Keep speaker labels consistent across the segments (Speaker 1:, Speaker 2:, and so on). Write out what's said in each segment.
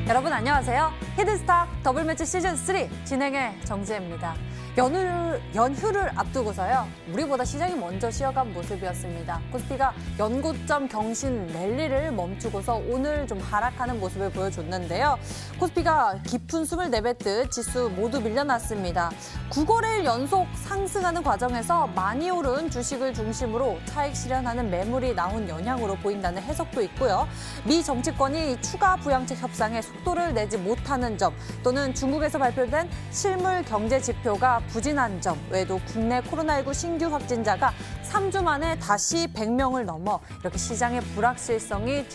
Speaker 1: 여러분 안녕하세요. 히든스타 더블매치 시즌3 진행의 정지혜입니다. 연휴를 앞두고서요. 우리보다 시장이 먼저 쉬어간 모습이었습니다. 코스피가 연고점 경신 랠리를 멈추고서 오늘 좀 하락하는 모습을 보여줬는데요. 코스피가 깊은 숨을 내뱉듯 지수 모두 밀려났습니다. 9거래일 연속 상승하는 과정에서 많이 오른 주식을 중심으로 차익 실현하는 매물이 나온 영향으로 보인다는 해석도 있고요. 미 정치권이 추가 부양책 협상에 속도를 내지 못하는 점 또는 중국에서 발표된 실물 경제 지표가 부진한 점 외에도 국내 코로나19 신규 확진자가 3주 만에 다시 100명을 넘어 이렇게 시장의 불확실성이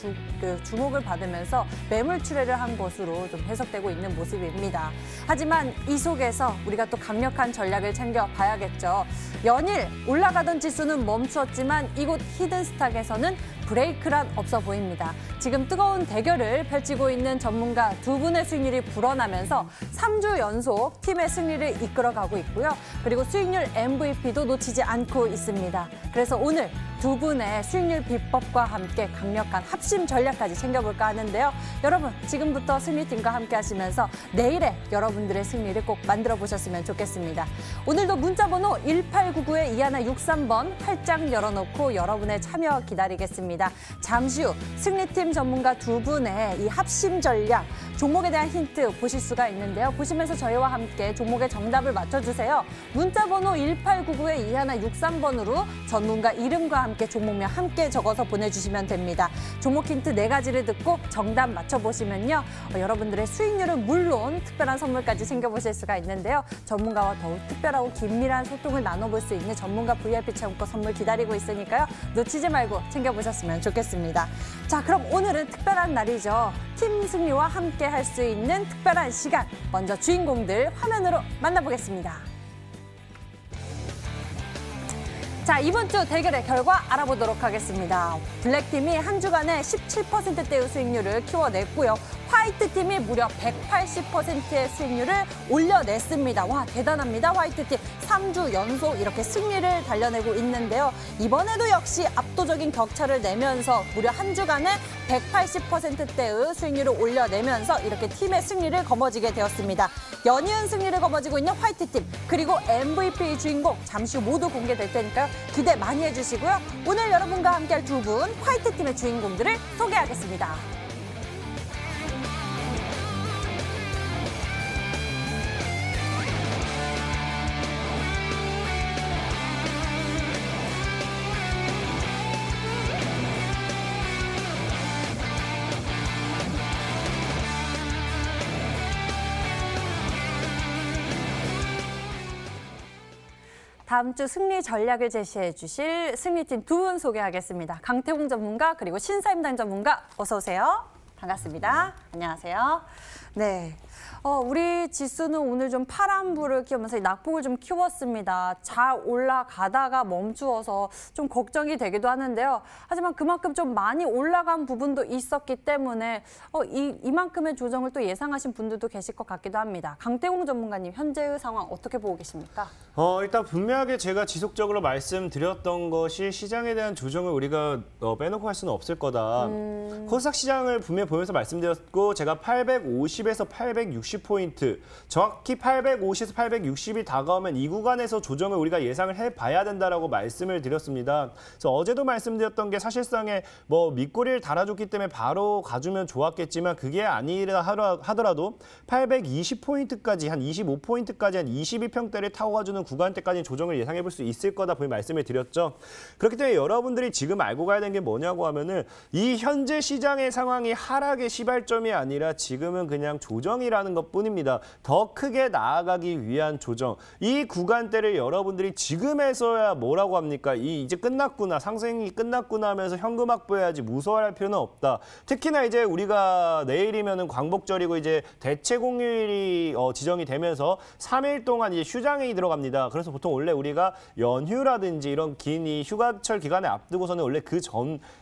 Speaker 1: 주목을 받으면서 매물 출회를 한 것으로 좀 해석되고 있는 모습입니다. 하지만 이 속에서 우리가 또 강력한 전략을 챙겨봐야겠죠. 연일 올라가던 지수는 멈추었지만 이곳 히든스탁에서는 브레이크란 없어 보입니다. 지금 뜨거운 대결을 펼치고 있는 전문가 두 분의 수익률이 불어나면서 3주 연속 팀의 승리를 이끌어가고 있고요. 그리고 수익률 MVP도 놓치지 않고 있습니다. 그래서 오늘 두 분의 수익률 비법과 함께 강력한 합심 전략까지 챙겨볼까 하는데요. 여러분 지금부터 승리팀과 함께 하시면서 내일의 여러분들의 승리를 꼭 만들어 보셨으면 좋겠습니다. 오늘도 문자번호 1899-2163번 활짝 열어놓고 여러분의 참여 기다리겠습니다. 잠시 후 승리팀 전문가 두 분의 이 합심 전략, 종목에 대한 힌트 보실 수가 있는데요. 보시면서 저희와 함께 종목의 정답을 맞춰주세요. 문자번호 1899-2163번으로 전문가 이름과 함께 종목명 함께 적어서 보내주시면 됩니다. 종목 힌트 4가지를 듣고 정답 맞춰보시면요. 여러분들의 수익률은 물론 특별한 선물까지 챙겨보실 수가 있는데요. 전문가와 더욱 특별하고 긴밀한 소통을 나눠볼 수 있는 전문가 VIP 체험권 선물 기다리고 있으니까요. 놓치지 말고 챙겨보셨으면 좋겠습니다. 자, 그럼 오늘은 특별한 날이죠. 팀 승리와 함께 할 수 있는 특별한 시간. 먼저 주인공들 화면으로 만나보겠습니다. 자, 이번 주 대결의 결과 알아보도록 하겠습니다. 블랙팀이 한 주간에 17%대의 수익률을 키워냈고요. 화이트팀이 무려 180%의 수익률을 올려냈습니다. 와, 대단합니다. 화이트팀 3주 연속 이렇게 승리를 달려내고 있는데요. 이번에도 역시 압도적인 격차를 내면서 무려 한 주간에 180%대의 수익률을 올려내면서 이렇게 팀의 승리를 거머쥐게 되었습니다. 연이은 승리를 거머쥐고 있는 화이트팀, 그리고 MVP 주인공 잠시 후 모두 공개될 테니까요. 기대 많이 해주시고요. 오늘 여러분과 함께할 두 분 화이트팀의 주인공들을 소개하겠습니다. 다음 주 승리 전략을 제시해 주실 승리팀 두 분 소개하겠습니다. 강태공 전문가 그리고 신사임당 전문가 어서 오세요. 반갑습니다. 안녕하세요. 네. 우리 지수는 오늘 좀 파란불을 키우면서 낙폭을 좀 키웠습니다. 잘 올라가다가 멈추어서 좀 걱정이 되기도 하는데요. 하지만 그만큼 좀 많이 올라간 부분도 있었기 때문에 이만큼의 조정을 또 예상하신 분들도 계실 것 같기도 합니다. 강태공 전문가님, 현재의 상황 어떻게 보고 계십니까?
Speaker 2: 일단 분명하게 제가 지속적으로 말씀드렸던 것이 시장에 대한 조정을 우리가 빼놓고 할 수는 없을 거다. 코스닥 시장을 분명히 보면서 말씀드렸고 제가 850에서 860포인트, 정확히 850에서 860이 다가오면 이 구간에서 조정을 우리가 예상을 해봐야 된다라고 말씀을 드렸습니다. 그래서 어제도 말씀드렸던 게 사실상에 밑꼬리를 달아줬기 때문에 바로 가주면 좋았겠지만 그게 아니라 하더라도 820포인트까지 한 25포인트까지 한 22평대를 타고 가주는 구간대까지 조정을 예상해 볼 수 있을 거다 분명히 말씀을 드렸죠. 그렇기 때문에 여러분들이 지금 알고 가야 되는 게 뭐냐고 하면은 이 현재 시장의 상황이 하락의 시발점이 아니라 지금은 그냥 조정이라는 것뿐입니다. 더 크게 나아가기 위한 조정. 이 구간대를 여러분들이 지금에서야 뭐라고 합니까? 이제 끝났구나, 상승이 끝났구나 하면서 현금 확보해야지 무서워할 필요는 없다. 특히나 이제 우리가 내일이면은 광복절이고 이제 대체 공휴일이 지정이 되면서 3일 동안 이제 휴장이 들어갑니다. 그래서 보통 원래 우리가 연휴라든지 이런 긴 이 휴가철 기간에 앞두고서는 원래 그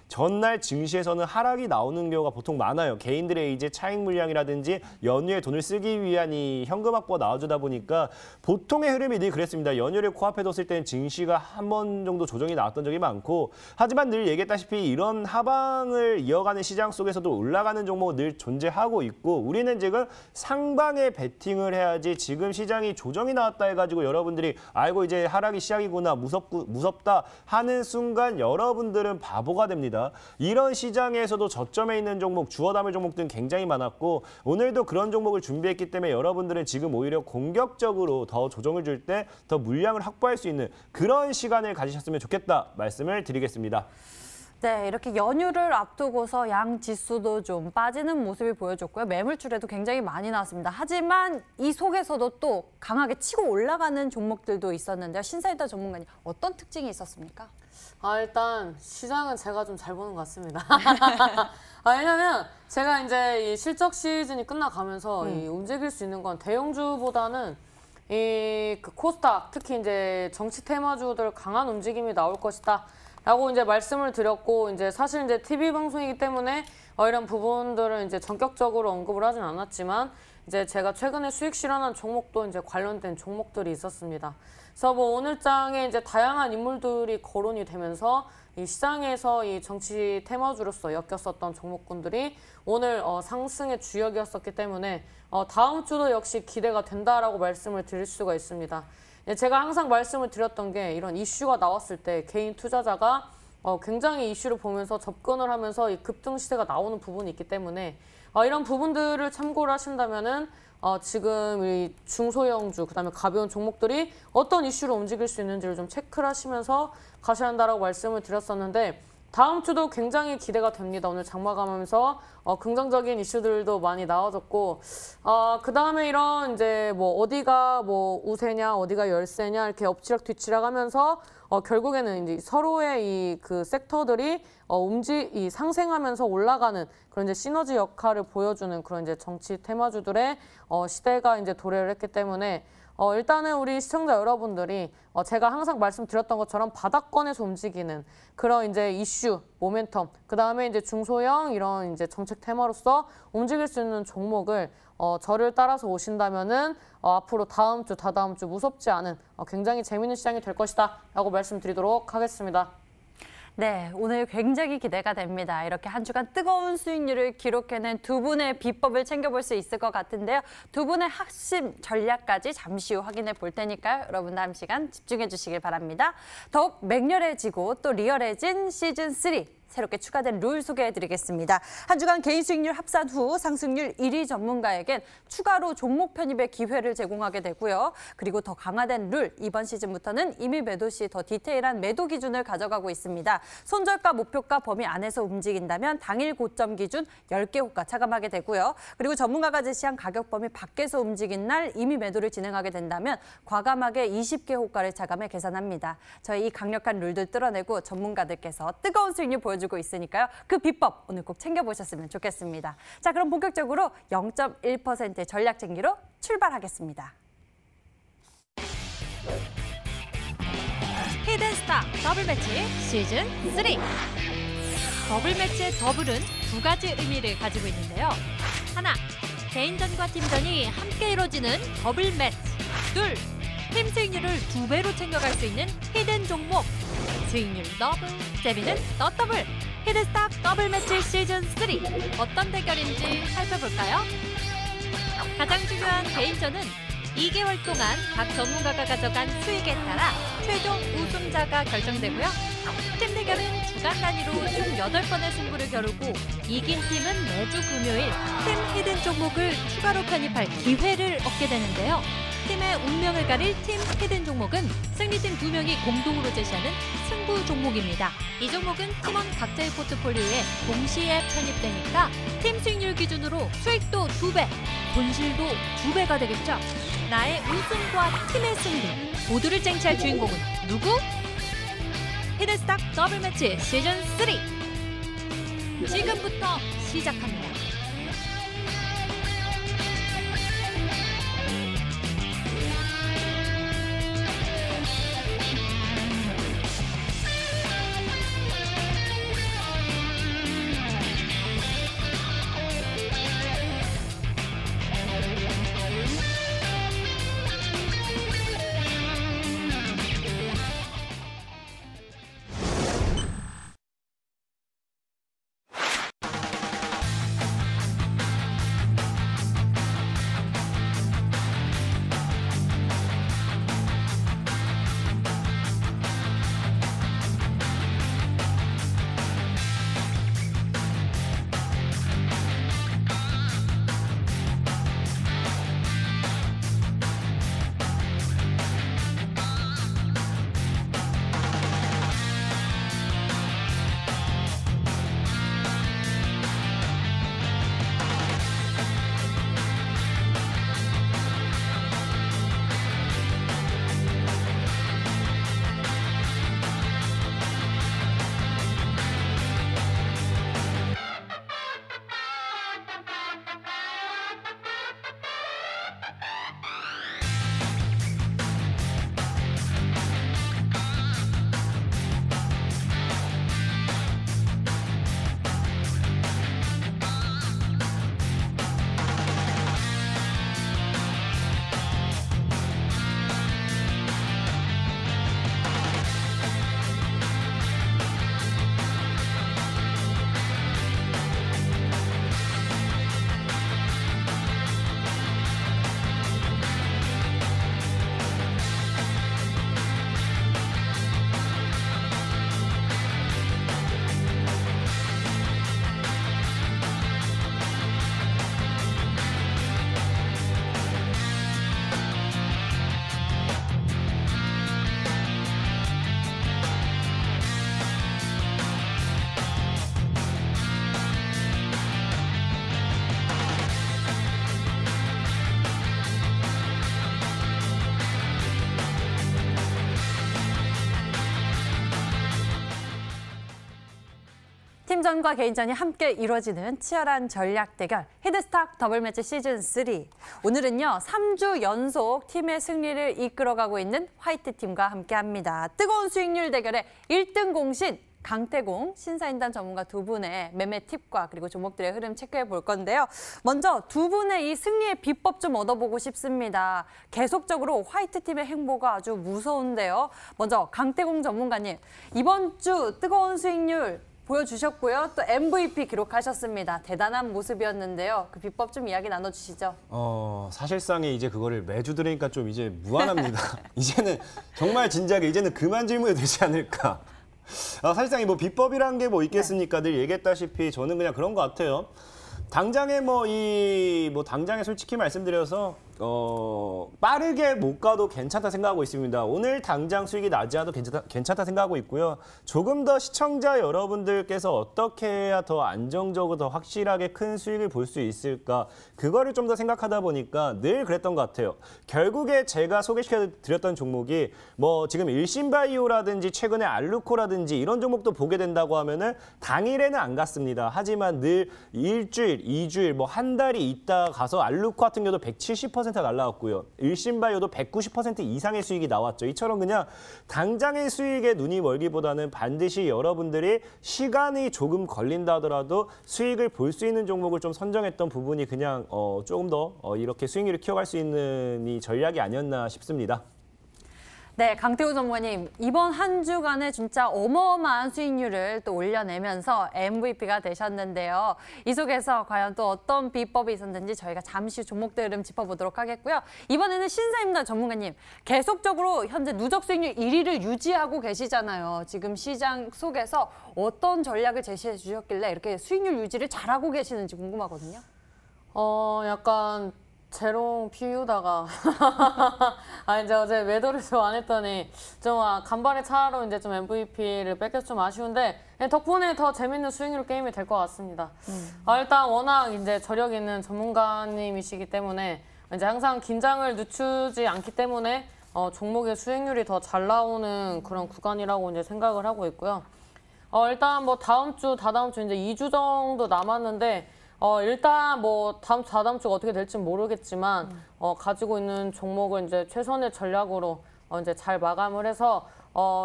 Speaker 2: 전날 증시에서는 하락이 나오는 경우가 보통 많아요. 개인들의 이제 차익 물량이라든지 대신 연휴에 돈을 쓰기 위한 이 현금 확보가 나와주다 보니까 보통의 흐름이 늘 그랬습니다. 연휴를 코앞에 뒀을 때는 증시가 한 번 정도 조정이 나왔던 적이 많고 하지만 늘 얘기했다시피 이런 하방을 이어가는 시장 속에서도 올라가는 종목은 늘 존재하고 있고 우리는 지금 상방에 베팅을 해야지 지금 시장이 조정이 나왔다 해가지고 여러분들이 아이고 이제 하락이 시작이구나 무섭다 하는 순간 여러분들은 바보가 됩니다. 이런 시장에서도 저점에 있는 종목, 주워 담을 종목들은 굉장히 많았고 오늘도 그런 종목을 준비했기 때문에 여러분들은 지금 오히려 공격적으로 더 조정을 줄 때 더 물량을 확보할 수 있는 그런 시간을 가지셨으면 좋겠다 말씀을 드리겠습니다.
Speaker 1: 네, 이렇게 연휴를 앞두고서 양 지수도 좀 빠지는 모습이 보여줬고요. 매물줄에도 굉장히 많이 나왔습니다. 하지만 이 속에서도 또 강하게 치고 올라가는 종목들도 있었는데요. 신사이다 전문가님, 어떤 특징이 있었습니까?
Speaker 3: 일단 시장은 제가 좀 잘 보는 것 같습니다. 왜냐면 제가 이제 이 실적 시즌이 끝나가면서 이 움직일 수 있는 건 대형주보다는 그 코스닥, 특히 이제 정치 테마주들 강한 움직임이 나올 것이다. 라고 이제 말씀을 드렸고, 이제 사실 이제 TV 방송이기 때문에 이런 부분들은 이제 전격적으로 언급을 하진 않았지만, 이제 제가 최근에 수익 실현한 종목도 이제 관련된 종목들이 있었습니다. 그래서 뭐 오늘장에 이제 다양한 인물들이 거론이 되면서 이 시장에서 이 정치 테마주로서 엮였었던 종목군들이 오늘 상승의 주역이었었기 때문에 다음 주도 역시 기대가 된다라고 말씀을 드릴 수가 있습니다. 제가 항상 말씀을 드렸던 게 이런 이슈가 나왔을 때 개인 투자자가 굉장히 이슈를 보면서 접근을 하면서 이 급등 시세가 나오는 부분이 있기 때문에 이런 부분들을 참고를 하신다면은 지금 이 중소형주 그다음에 가벼운 종목들이 어떤 이슈로 움직일 수 있는지를 좀 체크를 하시면서 가셔야 한다라고 말씀을 드렸었는데 다음 주도 굉장히 기대가 됩니다. 오늘 장마감하면서 긍정적인 이슈들도 많이 나와졌고 그다음에 이런 이제 뭐 어디가 뭐 우세냐 어디가 열세냐 이렇게 엎치락 뒤치락 하면서 결국에는 이제 서로의 이 그 섹터들이 이 상생하면서 올라가는 그런 이제 시너지 역할을 보여주는 그런 이제 정치 테마주들의 시대가 이제 도래를 했기 때문에 일단은 우리 시청자 여러분들이 제가 항상 말씀드렸던 것처럼 바닥권에서 움직이는 그런 이제 이슈, 모멘텀, 그 다음에 이제 중소형 이런 이제 정책 테마로서 움직일 수 있는 종목을 저를 따라서 오신다면은 앞으로 다음 주, 다다음 주 무섭지 않은 굉장히 재미있는 시장이 될 것이다라고 말씀드리도록 하겠습니다.
Speaker 1: 네, 오늘 굉장히 기대가 됩니다. 이렇게 한 주간 뜨거운 수익률을 기록해낸 두 분의 비법을 챙겨볼 수 있을 것 같은데요. 두 분의 핵심 전략까지 잠시 후 확인해 볼 테니까요. 여러분 다음 시간 집중해 주시길 바랍니다. 더욱 맹렬해지고 또 리얼해진 시즌3. 새롭게 추가된 룰 소개해드리겠습니다. 한 주간 개인 수익률 합산 후 상승률 1위 전문가에겐 추가로 종목 편입의 기회를 제공하게 되고요. 그리고 더 강화된 룰, 이번 시즌부터는 이미 매도 시 더 디테일한 매도 기준을 가져가고 있습니다. 손절가, 목표가 범위 안에서 움직인다면 당일 고점 기준 10개 호가 차감하게 되고요. 그리고 전문가가 제시한 가격 범위 밖에서 움직인 날 이미 매도를 진행하게 된다면 과감하게 20개 호가를 차감해 계산합니다. 저희 이 강력한 룰들 뚫어내고 전문가들께서 뜨거운 수익률 보여주고 있으니까요. 그 비법 오늘 꼭 챙겨보셨으면 좋겠습니다. 자, 그럼 본격적으로 0.1%의 전략 쟁기로 출발하겠습니다.
Speaker 4: 히든스타 더블 매치 시즌 3. 더블 매치의 더블은 두 가지 의미를 가지고 있는데요. 하나, 개인전과 팀전이 함께 이루어지는 더블 매치. 둘, 팀 수익률을 2배로 챙겨갈 수 있는 히든 종목. 수익률 더블, 재미는 더 더블. 히든스타 더블 매치 시즌 3. 어떤 대결인지 살펴볼까요? 가장 중요한 개인전은 2개월 동안 각 전문가가 가져간 수익에 따라 최종 우승자가 결정되고요. 팀 대결은 주간 단위로 총 8번의 승부를 겨루고 이긴 팀은 매주 금요일 팀 히든 종목을 추가로 편입할 기회를 얻게 되는데요. 팀의 운명을 가릴 팀 히든 종목은 승리팀 2명이 공동으로 제시하는 승부 종목입니다. 이 종목은 팀원 각자의 포트폴리오에 동시에 편입되니까 팀 수익률 기준으로 수익도 2배, 손실도 2배가 되겠죠. 나의 우승과 팀의 승리, 모두를 쟁취할 주인공은 누구? 히든스탁 더블 매치 시즌 3. 지금부터 시작합니다.
Speaker 1: 팀전과 개인전이 함께 이루어지는 치열한 전략 대결 히드스탁 더블매치 시즌3. 오늘은요 3주 연속 팀의 승리를 이끌어가고 있는 화이트팀과 함께합니다. 뜨거운 수익률 대결의 1등 공신 강태공 신사임당 전문가 두 분의 매매 팁과 그리고 종목들의 흐름 체크해 볼 건데요. 먼저 두 분의 이 승리의 비법 좀 얻어보고 싶습니다. 계속적으로 화이트팀의 행보가 아주 무서운데요. 먼저 강태공 전문가님, 이번 주 뜨거운 수익률 보여주셨고요. 또 MVP 기록하셨습니다. 대단한 모습이었는데요. 그 비법 좀 이야기 나눠주시죠.
Speaker 2: 사실상에 이제 그거를 매주 들으니까 좀 이제 무한합니다. 이제는 정말 진지하게 이제는 그만 질문해도 되지 않을까. 사실상 뭐 비법이란 게 뭐 있겠습니까? 늘 얘기했다시피 저는 그냥 그런 것 같아요. 당장에 당장에 솔직히 말씀드려서 빠르게 못 가도 괜찮다 생각하고 있습니다. 오늘 당장 수익이 나지 않아도 괜찮다 생각하고 있고요. 조금 더 시청자 여러분들께서 어떻게 해야 더 안정적으로 더 확실하게 큰 수익을 볼 수 있을까? 그거를 좀 더 생각하다 보니까 늘 그랬던 것 같아요. 결국에 제가 소개시켜드렸던 종목이 뭐 지금 일신바이오라든지 최근에 알루코라든지 이런 종목도 보게 된다고 하면은 당일에는 안 갔습니다. 하지만 늘 일주일, 2주일, 뭐 한 달이 있다 가서 알루코 같은 경우도 170%가 날라왔고요. 일신바이오도 190% 이상의 수익이 나왔죠. 이처럼 그냥 당장의 수익에 눈이 멀기보다는 반드시 여러분들이 시간이 조금 걸린다 하더라도 수익을 볼 수 있는 종목을 좀 선정했던 부분이 그냥 조금 더 이렇게 수익률을 키워갈 수 있는 이 전략이 아니었나 싶습니다.
Speaker 1: 네, 강태호 전무님, 이번 한 주간에 진짜 어마어마한 수익률을 또 올려내면서 MVP가 되셨는데요. 이 속에서 과연 또 어떤 비법이 있었는지 저희가 잠시 종목들 흐름 짚어보도록 하겠고요. 이번에는 신사임당 전문가님, 계속적으로 현재 누적 수익률 1위를 유지하고 계시잖아요. 지금 시장 속에서 어떤 전략을 제시해 주셨길래 이렇게 수익률 유지를 잘하고 계시는지 궁금하거든요.
Speaker 3: 약간 재롱 피우다가 이제 어제 매도를 좀 안 했더니 좀 간발의 차로 이제 좀 MVP를 뺏겨서 좀 아쉬운데 덕분에 더 재밌는 수익률 게임이 될 것 같습니다. 일단 워낙 이제 저력 있는 전문가님이시기 때문에 이제 항상 긴장을 늦추지 않기 때문에 종목의 수익률이 더 잘 나오는 그런 구간이라고 이제 생각을 하고 있고요. 일단 뭐 다음 주, 다다음 주 이제 2주 정도 남았는데 일단 뭐 다음 주, 다다음 주가 어떻게 될지는 모르겠지만 가지고 있는 종목을 이제 최선의 전략으로 이제 잘 마감을 해서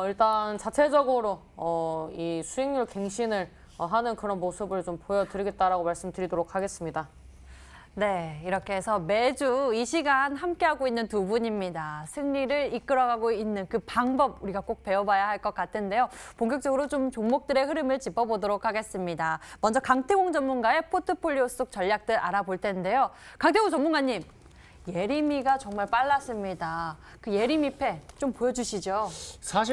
Speaker 3: 일단 자체적으로 이 수익률 갱신을 하는 그런 모습을 좀 보여드리겠다라고 말씀드리도록 하겠습니다.
Speaker 1: 네, 이렇게 해서 매주 이 시간 함께하고 있는 두 분입니다. 승리를 이끌어가고 있는 그 방법 우리가 꼭 배워봐야 할 것 같은데요. 본격적으로 좀 종목들의 흐름을 짚어보도록 하겠습니다. 먼저 강태공 전문가의 포트폴리오 속 전략들 알아볼 텐데요. 강태공 전문가님, 예림이가 정말 빨랐습니다. 그 예림이패 좀 보여주시죠.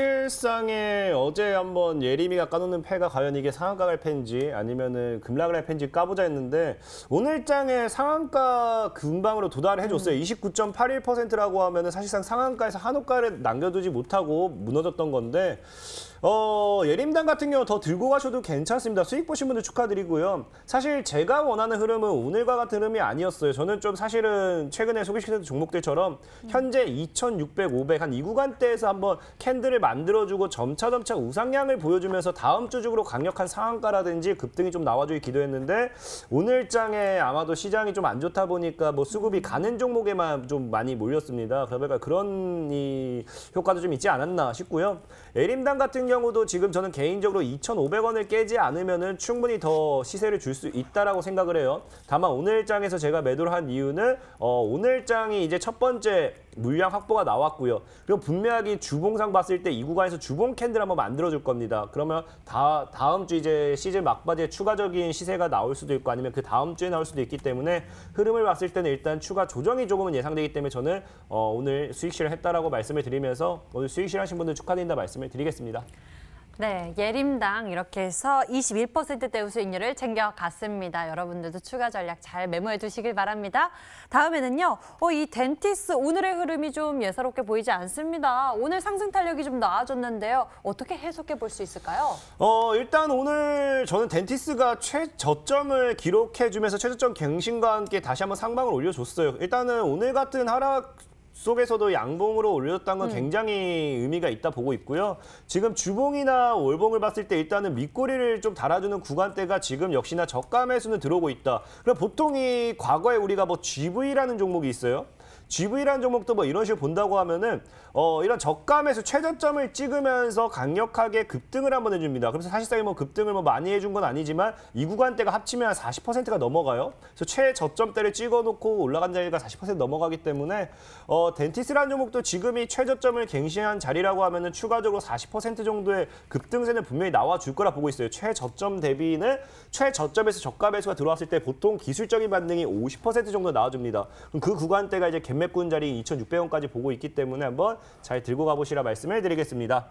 Speaker 2: 사실상에 어제 한번 예림이가 까놓는 패가 과연 이게 상한가 갈 패인지 아니면은 급락을 할 패인지 까보자 했는데 오늘 장에 상한가 근방으로 도달을 해줬어요. 29.81%라고 하면은 사실상 상한가에서 한호가를 남겨두지 못하고 무너졌던 건데 예림당 같은 경우 더 들고 가셔도 괜찮습니다. 수익 보신 분들 축하드리고요. 사실 제가 원하는 흐름은 오늘과 같은 흐름이 아니었어요. 저는 좀 사실은 최근에 소개시켰던 종목들처럼 현재 2,600, 500 한 이 구간대에서 한번 캔들을 만들어주고 점차 우상향을 보여주면서 다음 주 중으로 강력한 상한가라든지 급등이 좀 나와주길 기도했는데 오늘 장에 아마도 시장이 좀 안 좋다 보니까 뭐 수급이 가는 종목에만 좀 많이 몰렸습니다. 그러니까 그런 이 효과도 좀 있지 않았나 싶고요. 예림당 같은 경우도 지금 저는 개인적으로 2,500원을 깨지 않으면은 충분히 더 시세를 줄 수 있다라고 생각을 해요. 다만 오늘 장에서 제가 매도를 한 이유는 오늘 장이 이제 첫 번째 물량 확보가 나왔고요. 그리고 분명하게 주봉상 봤을 때 이 구간에서 주봉 캔들 한번 만들어줄 겁니다. 그러면 다음 주 이제 시즌 막바지에 추가적인 시세가 나올 수도 있고 아니면 그 다음 주에 나올 수도 있기 때문에 흐름을 봤을 때는 일단 추가 조정이 조금은 예상되기 때문에 저는 오늘 수익 실을 했다라고 말씀을 드리면서 오늘 수익 실하신 분들 축하드린다 말씀을 드리겠습니다.
Speaker 1: 네, 예림당 이렇게 해서 21%대 수익률을 챙겨갔습니다. 여러분들도 추가 전략 잘 메모해 두시길 바랍니다. 다음에는요, 이 덴티스 오늘의 흐름이 좀 예사롭게 보이지 않습니다. 오늘 상승 탄력이 좀 나아졌는데요. 어떻게 해석해 볼 수 있을까요?
Speaker 2: 일단 오늘 저는 덴티스가 최저점을 기록해주면서 최저점 갱신과 함께 다시 한번 상방을 올려줬어요. 일단은 오늘 같은 하락 속에서도 양봉으로 올렸다는 건 굉장히 의미가 있다 보고 있고요. 지금 주봉이나 월봉을 봤을 때 일단은 밑꼬리를 좀 달아주는 구간대가 지금 역시나 저가 매수는 들어오고 있다. 그럼 보통 이 과거에 우리가 뭐 GV라는 종목이 있어요. GV라는 종목도 뭐 이런 식으로 본다고 하면은 이런 저가 매수 최저점을 찍으면서 강력하게 급등을 한번 해줍니다. 그래서 사실상 뭐 급등을 뭐 많이 해준 건 아니지만 이 구간대가 합치면 한 40%가 넘어가요. 그래서 최저점대를 찍어놓고 올라간 자리가 40% 넘어가기 때문에 덴티스라는 종목도 지금이 최저점을 갱신한 자리라고 하면은 추가적으로 40% 정도의 급등세는 분명히 나와줄 거라 보고 있어요. 최저점 대비는 최저점에서 저가 매수가 들어왔을 때 보통 기술적인 반등이 50% 정도 나와줍니다. 그럼 그 구간대가 이제 갭매꾼 자리 2,600원까지 보고 있기 때문에 한번 잘 들고 가보시라 말씀을 드리겠습니다.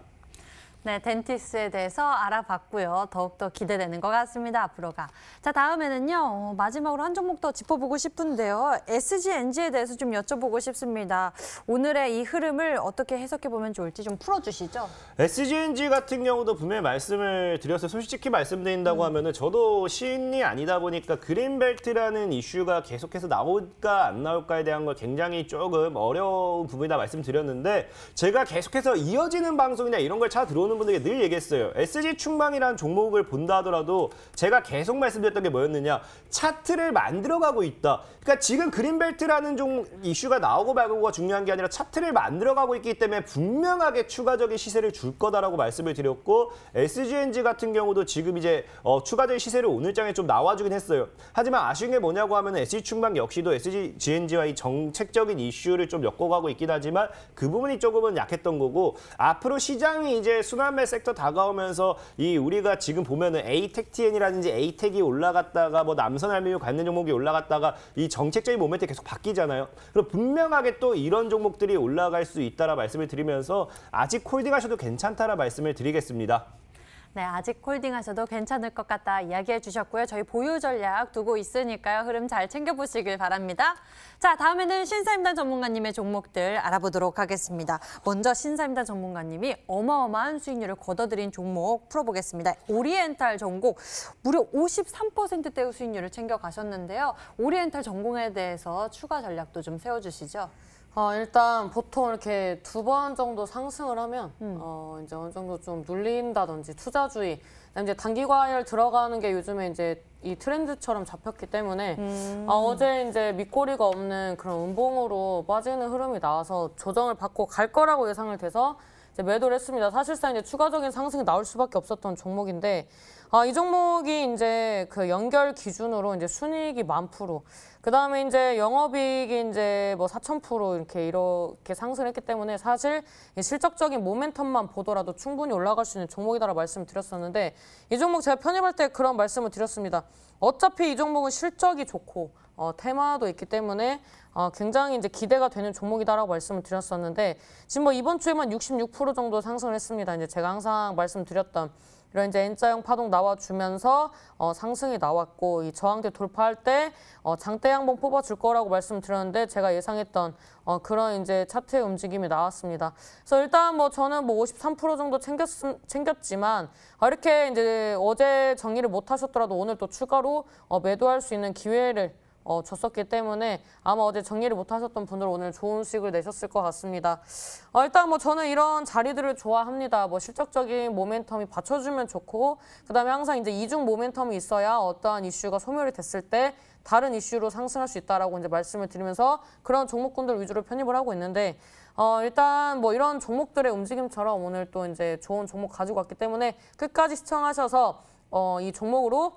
Speaker 1: 네, 덴티스에 대해서 알아봤고요. 더욱더 기대되는 것 같습니다, 앞으로가. 자, 다음에는요. 마지막으로 한 종목 더 짚어보고 싶은데요. SGNG에 대해서 좀 여쭤보고 싶습니다. 오늘의 이 흐름을 어떻게 해석해보면 좋을지 좀 풀어주시죠.
Speaker 2: SGNG 같은 경우도 분명히 말씀을 드려서 솔직히 말씀드린다고 하면은 저도 시인이 아니다 보니까 그린벨트라는 이슈가 계속해서 나올까 안 나올까에 대한 걸 굉장히 조금 어려운 부분이다 말씀드렸는데 제가 계속해서 이어지는 방송이나 이런 걸 찾아 들어오는 분들에게 늘 얘기했어요. SG충망이라는 종목을 본다 하더라도 제가 계속 말씀드렸던 게 뭐였느냐. 차트를 만들어가고 있다. 그러니까 지금 그린벨트라는 이슈가 나오고 말고가 중요한 게 아니라 차트를 만들어가고 있기 때문에 분명하게 추가적인 시세를 줄 거다라고 말씀을 드렸고 SGNG 같은 경우도 지금 이제 추가적인 시세를 오늘장에 좀 나와주긴 했어요. 하지만 아쉬운 게 뭐냐고 하면 SG충망 역시도 SGNG와 이 정책적인 이슈를 좀 엮어가고 있긴 하지만 그 부분이 조금은 약했던 거고 앞으로 시장이 이제 순환매 섹터 다가오면서 이 우리가 지금 보면은 A텍TN이라든지 A텍이 올라갔다가 뭐 남선알미유 관련 종목이 올라갔다가 이 정책적인 모멘트 계속 바뀌잖아요. 그럼 분명하게 또 이런 종목들이 올라갈 수 있다라 말씀을 드리면서 아직 홀딩하셔도 괜찮다라 말씀을 드리겠습니다.
Speaker 1: 네, 아직 홀딩하셔도 괜찮을 것 같다 이야기해 주셨고요. 저희 보유 전략 두고 있으니까요. 흐름 잘 챙겨보시길 바랍니다. 자, 다음에는 신사임당 전문가님의 종목들 알아보도록 하겠습니다. 먼저 신사임당 전문가님이 어마어마한 수익률을 거둬들인 종목 풀어보겠습니다. 오리엔탈 전공 무려 53%대의 수익률을 챙겨가셨는데요. 오리엔탈 전공에 대해서 추가 전략도 좀 세워주시죠.
Speaker 3: 일단 보통 이렇게 2번 정도 상승을 하면 이제 어느 정도 좀 눌린다든지 투자주의, 이제 단기 과열 들어가는 게 요즘에 이제 이 트렌드처럼 잡혔기 때문에 어제 이제 밑꼬리가 없는 그런 음봉으로 빠지는 흐름이 나와서 조정을 받고 갈 거라고 예상을 돼서 이제 매도를 했습니다. 사실상 이제 추가적인 상승이 나올 수밖에 없었던 종목인데 이 종목이 이제 그 연결 기준으로 이제 순이익이 10,000%, 그 다음에 이제 영업이익이 이제 뭐 4,000% 이렇게 상승했기 때문에 사실 실적적인 모멘텀만 보더라도 충분히 올라갈 수 있는 종목이다라고 말씀을 드렸었는데 이 종목 제가 편입할 때 그런 말씀을 드렸습니다. 어차피 이 종목은 실적이 좋고 테마도 있기 때문에 굉장히 이제 기대가 되는 종목이다라고 말씀을 드렸었는데 지금 뭐 이번 주에만 66% 정도 상승을 했습니다. 이제 제가 항상 말씀드렸던 이런 이제 N자형 파동 나와주면서 상승이 나왔고 이 저항대 돌파할 때 장대 양봉 뽑아줄 거라고 말씀드렸는데 제가 예상했던 그런 이제 차트의 움직임이 나왔습니다. 그래서 일단 뭐 저는 뭐 53% 정도 챙겼지만 이렇게 이제 어제 정리를 못 하셨더라도 오늘 또 추가로 매도할 수 있는 기회를 줬었기 때문에 아마 어제 정리를 못 하셨던 분들은 오늘 좋은 수익을 내셨을 것 같습니다. 일단 뭐 저는 이런 자리들을 좋아합니다. 뭐 실적적인 모멘텀이 받쳐주면 좋고 그다음에 항상 이제 이중 모멘텀이 있어야 어떠한 이슈가 소멸이 됐을 때 다른 이슈로 상승할 수 있다라고 이제 말씀을 드리면서 그런 종목군들 위주로 편입을 하고 있는데 일단 뭐 이런 종목들의 움직임처럼 오늘 또 이제 좋은 종목 가지고 왔기 때문에 끝까지 시청하셔서 이 종목으로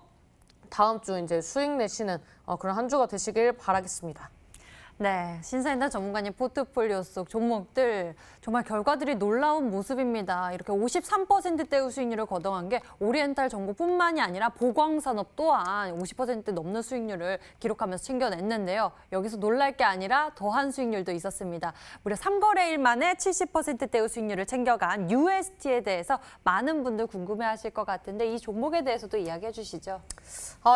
Speaker 3: 다음 주 이제 수익 내시는 그런 한 주가 되시길 바라겠습니다.
Speaker 1: 네, 신사임당 전문가님 포트폴리오 속 종목들 정말 결과들이 놀라운 모습입니다. 이렇게 53%대의 수익률을 거둬간 게 오리엔탈 전공뿐만이 아니라 보광산업 또한 50% 넘는 수익률을 기록하면서 챙겨냈는데요. 여기서 놀랄 게 아니라 더한 수익률도 있었습니다. 무려 3거래일 만에 70%대의 수익률을 챙겨간 UST에 대해서 많은 분들 궁금해하실 것 같은데 이 종목에 대해서도 이야기해 주시죠.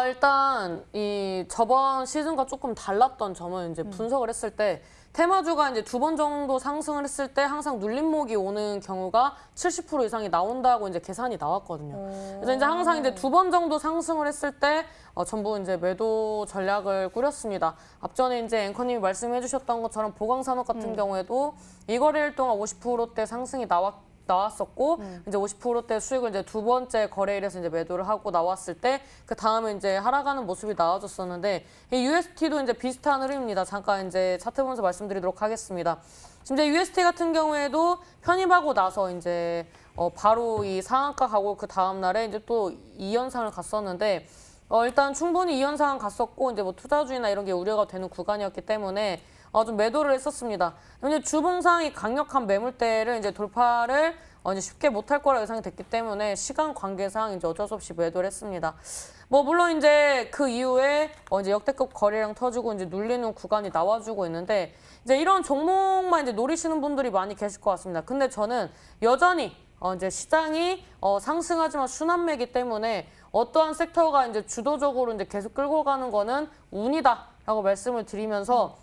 Speaker 3: 일단 이 저번 시즌과 조금 달랐던 점은 이제 분석을 했을 때 테마주가 이제 2번 정도 상승을 했을 때 항상 눌림목이 오는 경우가 70% 이상이 나온다고 이제 계산이 나왔거든요. 그래서 이제 항상 이제 2번 정도 상승을 했을 때 전부 이제 매도 전략을 꾸렸습니다. 앞전에 이제 앵커님이 말씀해 주셨던 것처럼 보강산업 같은 경우에도 이 거래일 동안 50%대 상승이 나왔었고 이제 50%대 수익을 이제 2번째 거래일에서 이제 매도를 하고 나왔을 때 그 다음에 이제 하락하는 모습이 나와줬었는데 이 UST도 이제 비슷한 흐름입니다. 잠깐 이제 차트 보면서 말씀드리도록 하겠습니다. 지금 이제 UST 같은 경우에도 편입하고 나서 이제 바로 이 상한가 가고 그 다음 날에 이제 또 2연상을 갔었는데 일단 충분히 2연상 갔었고 이제 뭐 투자주의나 이런 게 우려가 되는 구간이었기 때문에 좀 매도를 했었습니다. 근데 주봉상이 강력한 매물대를 이제 돌파를 이제 쉽게 못할 거라 예상이 됐기 때문에 시간 관계상 이제 어쩔 수 없이 매도를 했습니다. 뭐 물론 이제 그 이후에 이제 역대급 거래량 터지고 이제 눌리는 구간이 나와주고 있는데 이제 이런 종목만 이제 노리시는 분들이 많이 계실 것 같습니다. 근데 저는 여전히 이제 시장이 상승하지만 순환매이기 때문에 어떠한 섹터가 이제 주도적으로 이제 계속 끌고 가는 거는 운이다라고 말씀을 드리면서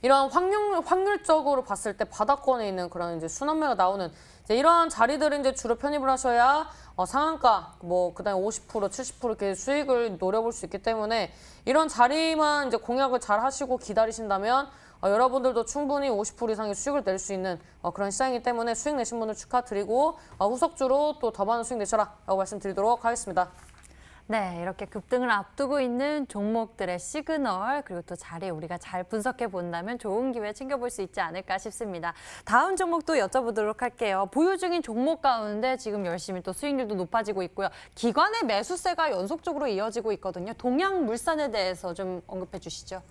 Speaker 3: 이런 확률적으로 봤을 때 바닥권에 있는 그런 이제 순환매가 나오는 이제 이런 자리들은 이제 주로 편입을 하셔야 상한가 뭐 그다음에 50% 70% 이렇게 수익을 노려볼 수 있기 때문에 이런 자리만 이제 공략을 잘 하시고 기다리신다면 여러분들도 충분히 50% 이상의 수익을 낼 수 있는 그런 시장이기 때문에 수익 내신 분들 축하드리고 후속주로 또 더 많은 수익 내셔라라고 말씀드리도록 하겠습니다.
Speaker 1: 네, 이렇게 급등을 앞두고 있는 종목들의 시그널 그리고 또 자리 우리가 잘 분석해 본다면 좋은 기회 챙겨볼 수 있지 않을까 싶습니다. 다음 종목도 여쭤보도록 할게요. 보유 중인 종목 가운데 지금 열심히 또 수익률도 높아지고 있고요. 기관의 매수세가 연속적으로 이어지고 있거든요. 동양물산에 대해서 좀 언급해 주시죠.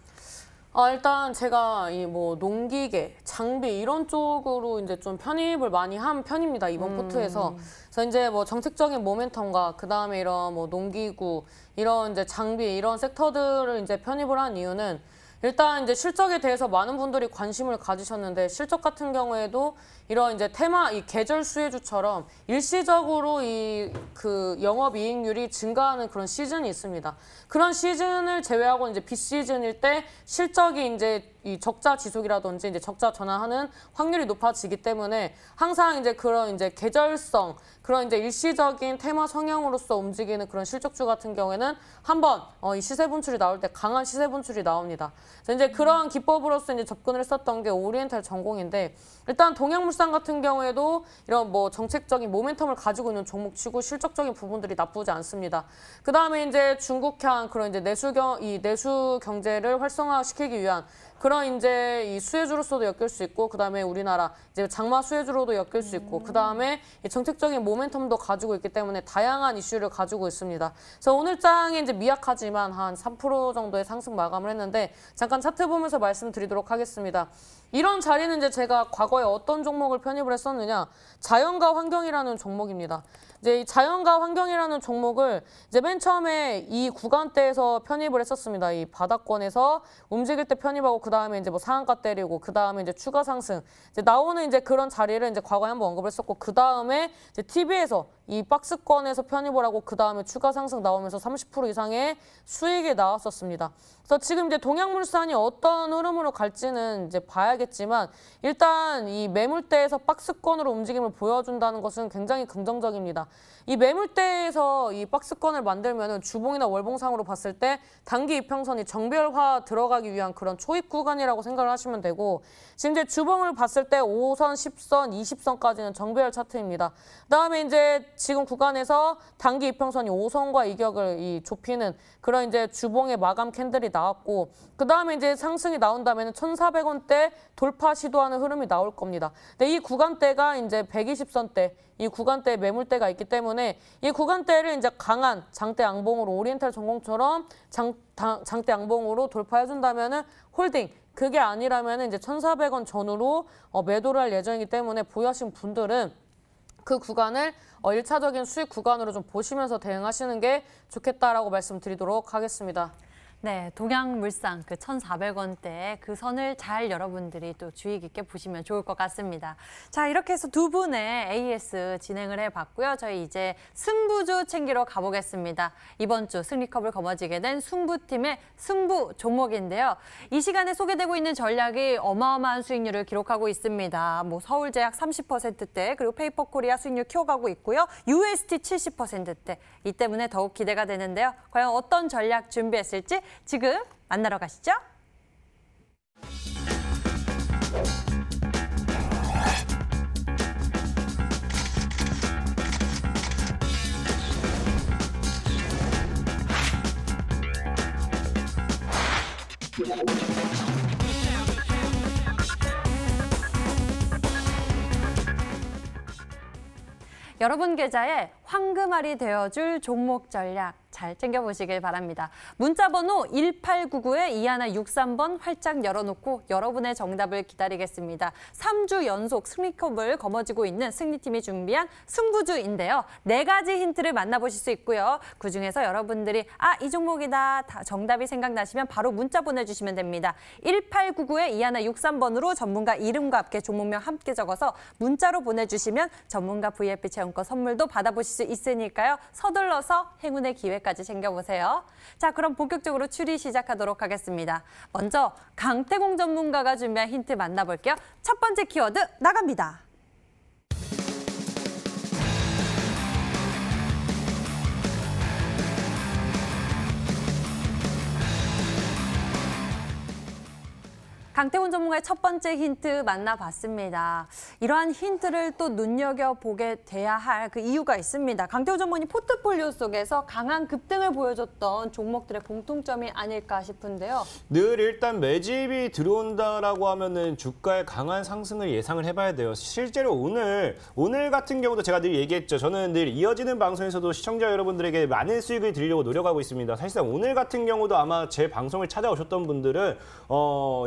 Speaker 3: 일단 제가 이 뭐 농기계, 장비 이런 쪽으로 이제 좀 편입을 많이 한 편입니다. 이번 포트에서. 그래서 이제 뭐 정책적인 모멘텀과 그 다음에 이런 뭐 농기구, 이런 이제 장비 이런 섹터들을 이제 편입을 한 이유는 일단 이제 실적에 대해서 많은 분들이 관심을 가지셨는데 실적 같은 경우에도 이런 이제 테마 이 계절 수혜주처럼 일시적으로 이 그 영업이익률이 증가하는 그런 시즌이 있습니다. 그런 시즌을 제외하고 이제 비시즌일 때 실적이 이제 이 적자 지속이라든지 이제 적자 전환하는 확률이 높아지기 때문에 항상 이제 그런 이제 계절성 그런 이제 일시적인 테마 성향으로서 움직이는 그런 실적주 같은 경우에는 한번 이 시세 분출이 나올 때 강한 시세 분출이 나옵니다. 그래서 이제 그런 기법으로서 이제 접근을 했었던 게 오리엔탈 전공인데 일단 동양물산 같은 경우에도 이런 뭐 정책적인 모멘텀을 가지고 있는 종목치고 실적적인 부분들이 나쁘지 않습니다. 그 다음에 이제 중국향 그런 이제 내수 경제를 활성화시키기 위한 그런 이제 이 수혜주로서도 엮일 수 있고 그다음에 우리나라 이제 장마 수혜주로도 엮일 수 있고 그다음에 이 정책적인 모멘텀도 가지고 있기 때문에 다양한 이슈를 가지고 있습니다. 그래서 오늘 장이 이제 미약하지만 한 3% 정도의 상승 마감을 했는데 잠깐 차트 보면서 말씀드리도록 하겠습니다. 이런 자리는 이제 제가 과거에 어떤 종목을 편입을 했었느냐? 자연과 환경이라는 종목입니다. 이제 이 자연과 환경이라는 종목을 이제 맨 처음에 이 구간대에서 편입을 했었습니다. 이 바닥권에서 움직일 때 편입하고 그 다음에 이제 뭐 상한가 때리고 그 다음에 이제 추가 상승 이제 나오는 이제 그런 자리를 이제 과거에 한번 언급을 했었고 그 다음에 이제 TV에서 이 박스권에서 편입을 하고 그 다음에 추가 상승 나오면서 30% 이상의 수익이 나왔었습니다. 그래서 지금 이제 동양물산이 어떤 흐름으로 갈지는 이제 봐야겠지만 일단 이 매물대에서 박스권으로 움직임을 보여준다는 것은 굉장히 긍정적입니다. 이 매물대에서 이 박스권을 만들면은 주봉이나 월봉상으로 봤을 때 단기 이평선이 정별화 들어가기 위한 그런 초입 구간이라고 생각을 하시면 되고 지금 이제 주봉을 봤을 때 5선, 10선, 20선까지는 정배열 차트입니다. 그다음에 이제 지금 구간에서 단기 이평선이 5선과 이격을 이 좁히는 그런 이제 주봉의 마감 캔들이 나왔고 그다음에 이제 상승이 나온다면 1,400원대 돌파 시도하는 흐름이 나올 겁니다. 근데 이 구간대가 이제 120선대 이 구간대에 매물대가 있기 때문에 이 구간대를 이제 강한 장대 양봉으로 오리엔탈 전공처럼 장대 양봉으로 돌파해준다면은 홀딩 그게 아니라면 이제 1,400원 전후로 매도를 할 예정이기 때문에 보유하신 분들은 그 구간을 1차적인 수익 구간으로 좀 보시면서 대응하시는 게 좋겠다라고 말씀드리도록 하겠습니다.
Speaker 1: 네, 동양물산 그 1,400원대 그 선을 잘 여러분들이 또 주의 깊게 보시면 좋을 것 같습니다. 자, 이렇게 해서 두 분의 AS 진행을 해봤고요. 저희 이제 승부주 챙기러 가보겠습니다. 이번 주 승리컵을 거머쥐게 된 승부팀의 승부 종목인데요. 이 시간에 소개되고 있는 전략이 어마어마한 수익률을 기록하고 있습니다. 뭐 서울제약 30%대 그리고 페이퍼코리아 수익률 키워가고 있고요. UST 70%대 이 때문에 더욱 기대가 되는데요. 과연 어떤 전략 준비했을지 지금 만나러 가시죠. 여러분 계좌에 황금알이 되어줄 종목 전략 잘 챙겨보시길 바랍니다. 문자번호 1899-2163번 활짝 열어놓고 여러분의 정답을 기다리겠습니다. 3주 연속 승리컵을 거머쥐고 있는 승리팀이 준비한 승부주인데요. 4가지 힌트를 만나보실 수 있고요. 그중에서 여러분들이 이 종목이다 정답이 생각나시면 바로 문자 보내주시면 됩니다. 1899-2163번으로 전문가 이름과 함께 종목명 함께 적어서 문자로 보내주시면 전문가 VIP 체험권 선물도 받아보실 수 있으니까요. 서둘러서 행운의 기회까지 챙겨보세요. 자, 그럼 본격적으로 추리 시작하도록 하겠습니다. 먼저 강태공 전문가가 준비한 힌트 만나볼게요. 첫 번째 키워드 나갑니다. 강태훈 전문가의 첫 번째 힌트 만나봤습니다. 이러한 힌트를 또 눈여겨보게 돼야 할 그 이유가 있습니다. 강태훈 전문가님 포트폴리오 속에서 강한 급등을 보여줬던 종목들의 공통점이 아닐까 싶은데요.
Speaker 2: 늘 일단 매집이 들어온다라고 하면은 주가의 강한 상승을 예상을 해봐야 돼요. 실제로 오늘 같은 경우도 제가 늘 얘기했죠. 저는 늘 이어지는 방송에서도 시청자 여러분들에게 많은 수익을 드리려고 노력하고 있습니다. 사실상 오늘 같은 경우도 아마 제 방송을 찾아오셨던 분들은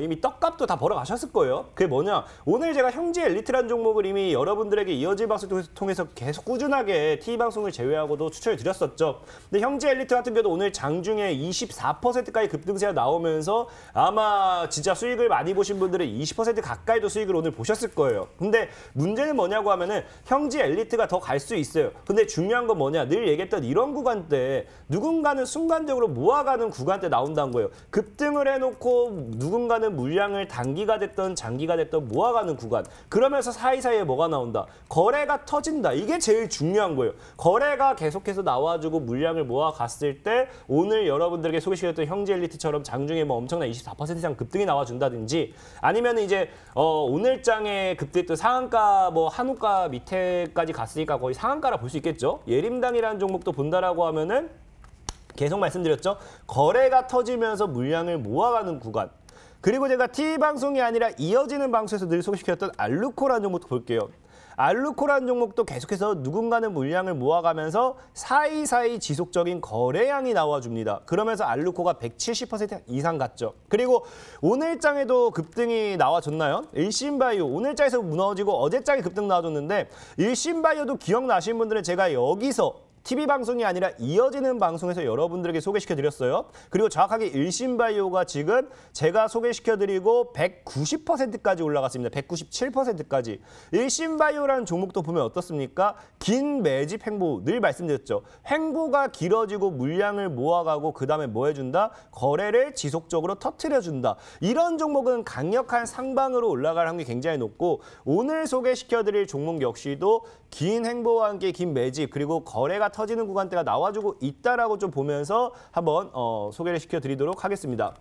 Speaker 2: 이미 떡값도 다 벌어가셨을 거예요. 그게 뭐냐? 오늘 제가 형제 엘리트라는 종목을 이미 여러분들에게 이어질 방송을 통해서 계속 꾸준하게 TV방송을 제외하고도 추천을 드렸었죠. 근데 형제 엘리트 같은 경우도 오늘 장중에 24%까지 급등세가 나오면서 아마 진짜 수익을 많이 보신 분들은 20% 가까이도 수익을 오늘 보셨을 거예요. 근데 문제는 뭐냐고 하면은 형제 엘리트가 더 갈 수 있어요. 근데 중요한 건 뭐냐? 늘 얘기했던 이런 구간대 누군가는 순간적으로 모아가는 구간대 나온다는 거예요. 급등을 해놓고 누군가는 물량을 단기가 됐던 장기가 됐던 모아가는 구간. 그러면서 사이사이에 뭐가 나온다? 거래가 터진다. 이게 제일 중요한 거예요. 거래가 계속해서 나와주고 물량을 모아갔을 때 오늘 여러분들에게 소개시켰던 형제 엘리트처럼 장중에 뭐 엄청난 24% 이상 급등이 나와준다든지 아니면 이제 오늘장에 급등했던 상한가 뭐 한우가 밑에까지 갔으니까 거의 상한가라 볼 수 있겠죠. 예림당이라는 종목도 본다라고 하면은 계속 말씀드렸죠. 거래가 터지면서 물량을 모아가는 구간. 그리고 제가 TV방송이 아니라 이어지는 방송에서 늘 소개시켰던 알루코라는 종목도 볼게요. 알루코라는 종목도 계속해서 누군가는 물량을 모아가면서 사이사이 지속적인 거래량이 나와줍니다. 그러면서 알루코가 170% 이상 갔죠. 그리고 오늘장에도 급등이 나와줬나요? 일신바이오 오늘장에서 무너지고 어제장에 급등 나와줬는데 일신바이오도 기억나시는 분들은 제가 여기서 TV방송이 아니라 이어지는 방송에서 여러분들에게 소개시켜드렸어요. 그리고 정확하게 일신바이오가 지금 제가 소개시켜드리고 190%까지 올라갔습니다. 197%까지. 일신바이오라는 종목도 보면 어떻습니까? 긴 매집 횡보 늘 말씀드렸죠. 횡보가 길어지고 물량을 모아가고 그다음에 뭐 해준다? 거래를 지속적으로 터트려준다. 이런 종목은 강력한 상방으로 올라갈 확률이 굉장히 높고 오늘 소개시켜드릴 종목 역시도 긴 횡보와 함께 긴 매집 그리고 거래가 터지는 구간대가 나와주고 있다라고 좀 보면서 한번 소개를 시켜드리도록 하겠습니다.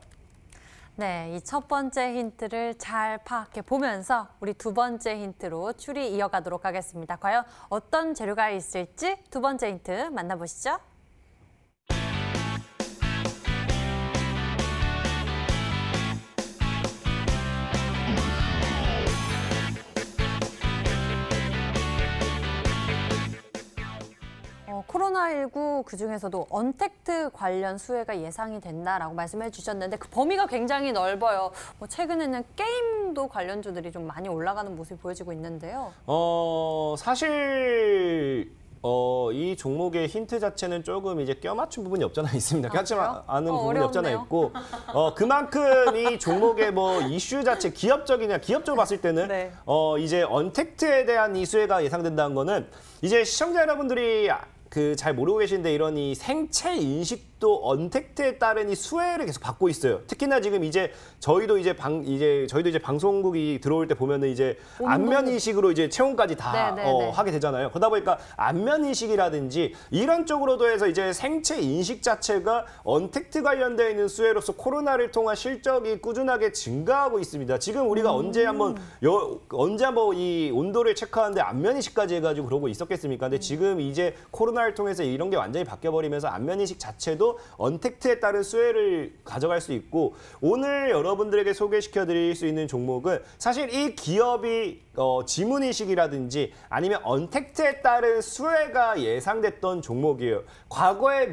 Speaker 1: 네, 이 첫 번째 힌트를 잘 파악해 보면서 우리 두 번째 힌트로 추리 이어가도록 하겠습니다. 과연 어떤 재료가 있을지 두 번째 힌트 만나보시죠. 코로나19 그중에서도 언택트 관련 수혜가 예상이 된다라고 말씀해 주셨는데 그 범위가 굉장히 넓어요. 최근에는 게임도 관련주들이 좀 많이 올라가는 모습이 보여지고 있는데요.
Speaker 2: 사실 이 종목의 힌트 자체는 조금 이제 껴맞춘 부분이 없잖아 있습니다. 껴맞지
Speaker 1: 그래요?
Speaker 2: 않은 부분이
Speaker 1: 어려운데요?
Speaker 2: 없잖아 있고, 그만큼 이 종목의 뭐 이슈 자체 기업적으로 봤을 때는
Speaker 1: 네.
Speaker 2: 이제 언택트에 대한 이 수혜가 예상된다는 거는 이제 시청자 여러분들이 잘 모르고 계신데 이런 이 생체 인식도 언택트에 따른 이 수혜를 계속 받고 있어요. 특히나 지금 이제 저희도 이제 방송국이 들어올 때 보면은 이제 안면 인식으로 이제 체온까지 다
Speaker 1: 네.
Speaker 2: 하게 되잖아요. 그러다 보니까 안면 인식이라든지 이런 쪽으로도 해서 이제 생체 인식 자체가 언택트 관련되어 있는 수혜로서 코로나를 통한 실적이 꾸준하게 증가하고 있습니다. 지금 우리가 언제 한번 이 온도를 체크하는데 안면 인식까지 해가지고 그러고 있었겠습니까? 근데 지금 이제 코로나를 통해서 이런 게 완전히 바뀌어버리면서 안면 인식 자체도 언택트에 따른 수혜를 가져갈 수 있고, 오늘 여러분들에게 소개시켜드릴 수 있는 종목은 사실 이 기업이 지문 인식이라든지 아니면 언택트에 따른 수혜가 예상됐던 종목이에요. 과거에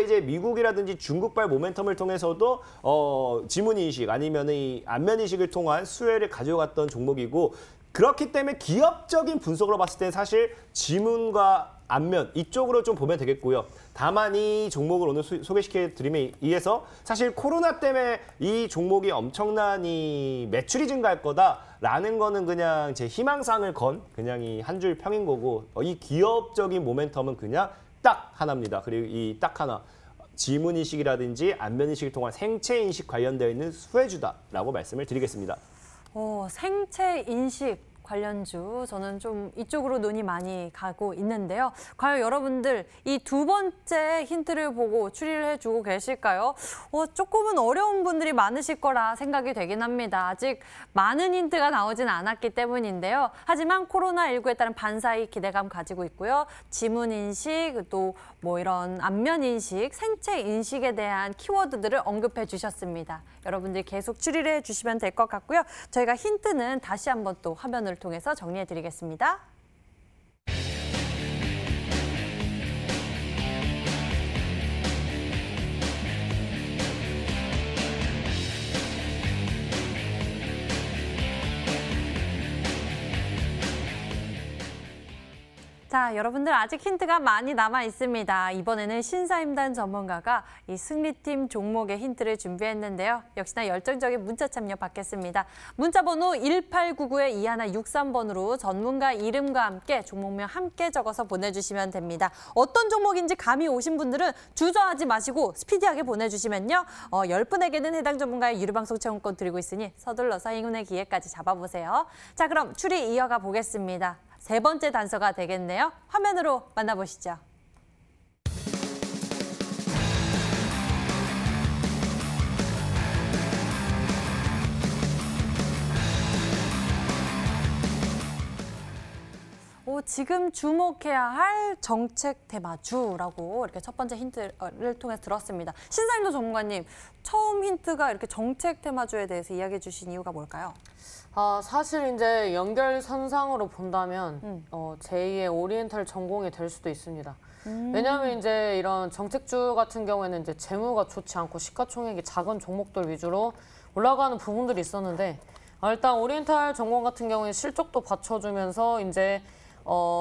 Speaker 2: 이제 미국이라든지 중국발 모멘텀을 통해서도 지문 인식 아니면 이 안면 인식을 통한 수혜를 가져갔던 종목이고, 그렇기 때문에 기업적인 분석으로 봤을 때 사실 지문과 안면 이쪽으로 좀 보면 되겠고요. 다만 이 종목을 오늘 소개시켜드림에 의해서 사실 코로나 때문에 이 종목이 엄청난 이 매출이 증가할 거다라는 거는 그냥 제 희망상을 건 그냥 이 한 줄 평인 거고, 이 기업적인 모멘텀은 그냥 딱 하나입니다. 그리고 이 딱 하나. 지문 인식이라든지 안면 인식을 통한 생체 인식 관련되어 있는 수혜주다라고 말씀을 드리겠습니다.
Speaker 1: 생체 인식 관련주, 저는 좀 이쪽으로 눈이 많이 가고 있는데요. 과연 여러분들 이 두 번째 힌트를 보고 추리를 해주고 계실까요? 조금은 어려운 분들이 많으실 거라 생각이 되긴 합니다. 아직 많은 힌트가 나오진 않았기 때문인데요. 하지만 코로나19에 따른 반사의 기대감 가지고 있고요. 지문 인식, 또 뭐 이런 안면 인식, 생체 인식에 대한 키워드들을 언급해 주셨습니다. 여러분들 계속 추리를 해주시면 될 것 같고요. 저희가 힌트는 다시 한번 또 화면을 통해서 정리해 드리겠습니다. 자, 여러분들 아직 힌트가 많이 남아 있습니다. 이번에는 신사임단 전문가가 이 승리팀 종목의 힌트를 준비했는데요. 역시나 열정적인 문자 참여 받겠습니다. 문자 번호 1899-2163번으로 전문가 이름과 함께 종목명 함께 적어서 보내주시면 됩니다. 어떤 종목인지 감이 오신 분들은 주저하지 마시고 스피디하게 보내주시면요. 10분에게는 해당 전문가의 유료방송 체험권 드리고 있으니 서둘러서 행운의 기회까지 잡아보세요. 자, 그럼 추리 이어가 보겠습니다. 세 번째 단서가 되겠네요. 화면으로 만나보시죠. 지금 주목해야 할 정책 테마주라고 이렇게 첫 번째 힌트를 통해서 들었습니다. 신사임도 전문가님, 처음 힌트가 이렇게 정책 테마주에 대해서 이야기해 주신 이유가 뭘까요?
Speaker 3: 사실 이제 연결선상으로 본다면 제2의 오리엔탈 전공이 될 수도 있습니다. 왜냐하면 이제 이런 정책주 같은 경우에는 이제 재무가 좋지 않고 시가총액이 작은 종목들 위주로 올라가는 부분들이 있었는데, 일단 오리엔탈 전공 같은 경우에 실적도 받쳐주면서 이제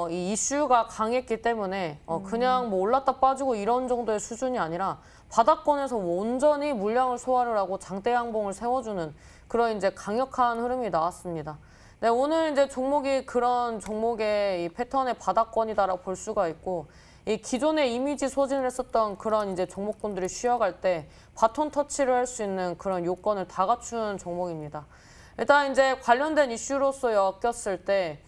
Speaker 3: 이 이슈가 강했기 때문에 그냥 뭐 올랐다 빠지고 이런 정도의 수준이 아니라 바닥권에서 온전히 물량을 소화를 하고 장대 양봉을 세워주는 그런 이제 강력한 흐름이 나왔습니다. 네, 오늘 이제 종목이 그런 종목의 이 패턴의 바닥권이다라고 볼 수가 있고, 이 기존의 이미지 소진을 했었던 그런 이제 종목군들이 쉬어갈 때 바톤 터치를 할 수 있는 그런 요건을 다 갖춘 종목입니다. 일단 이제 관련된 이슈로서 엮였을 때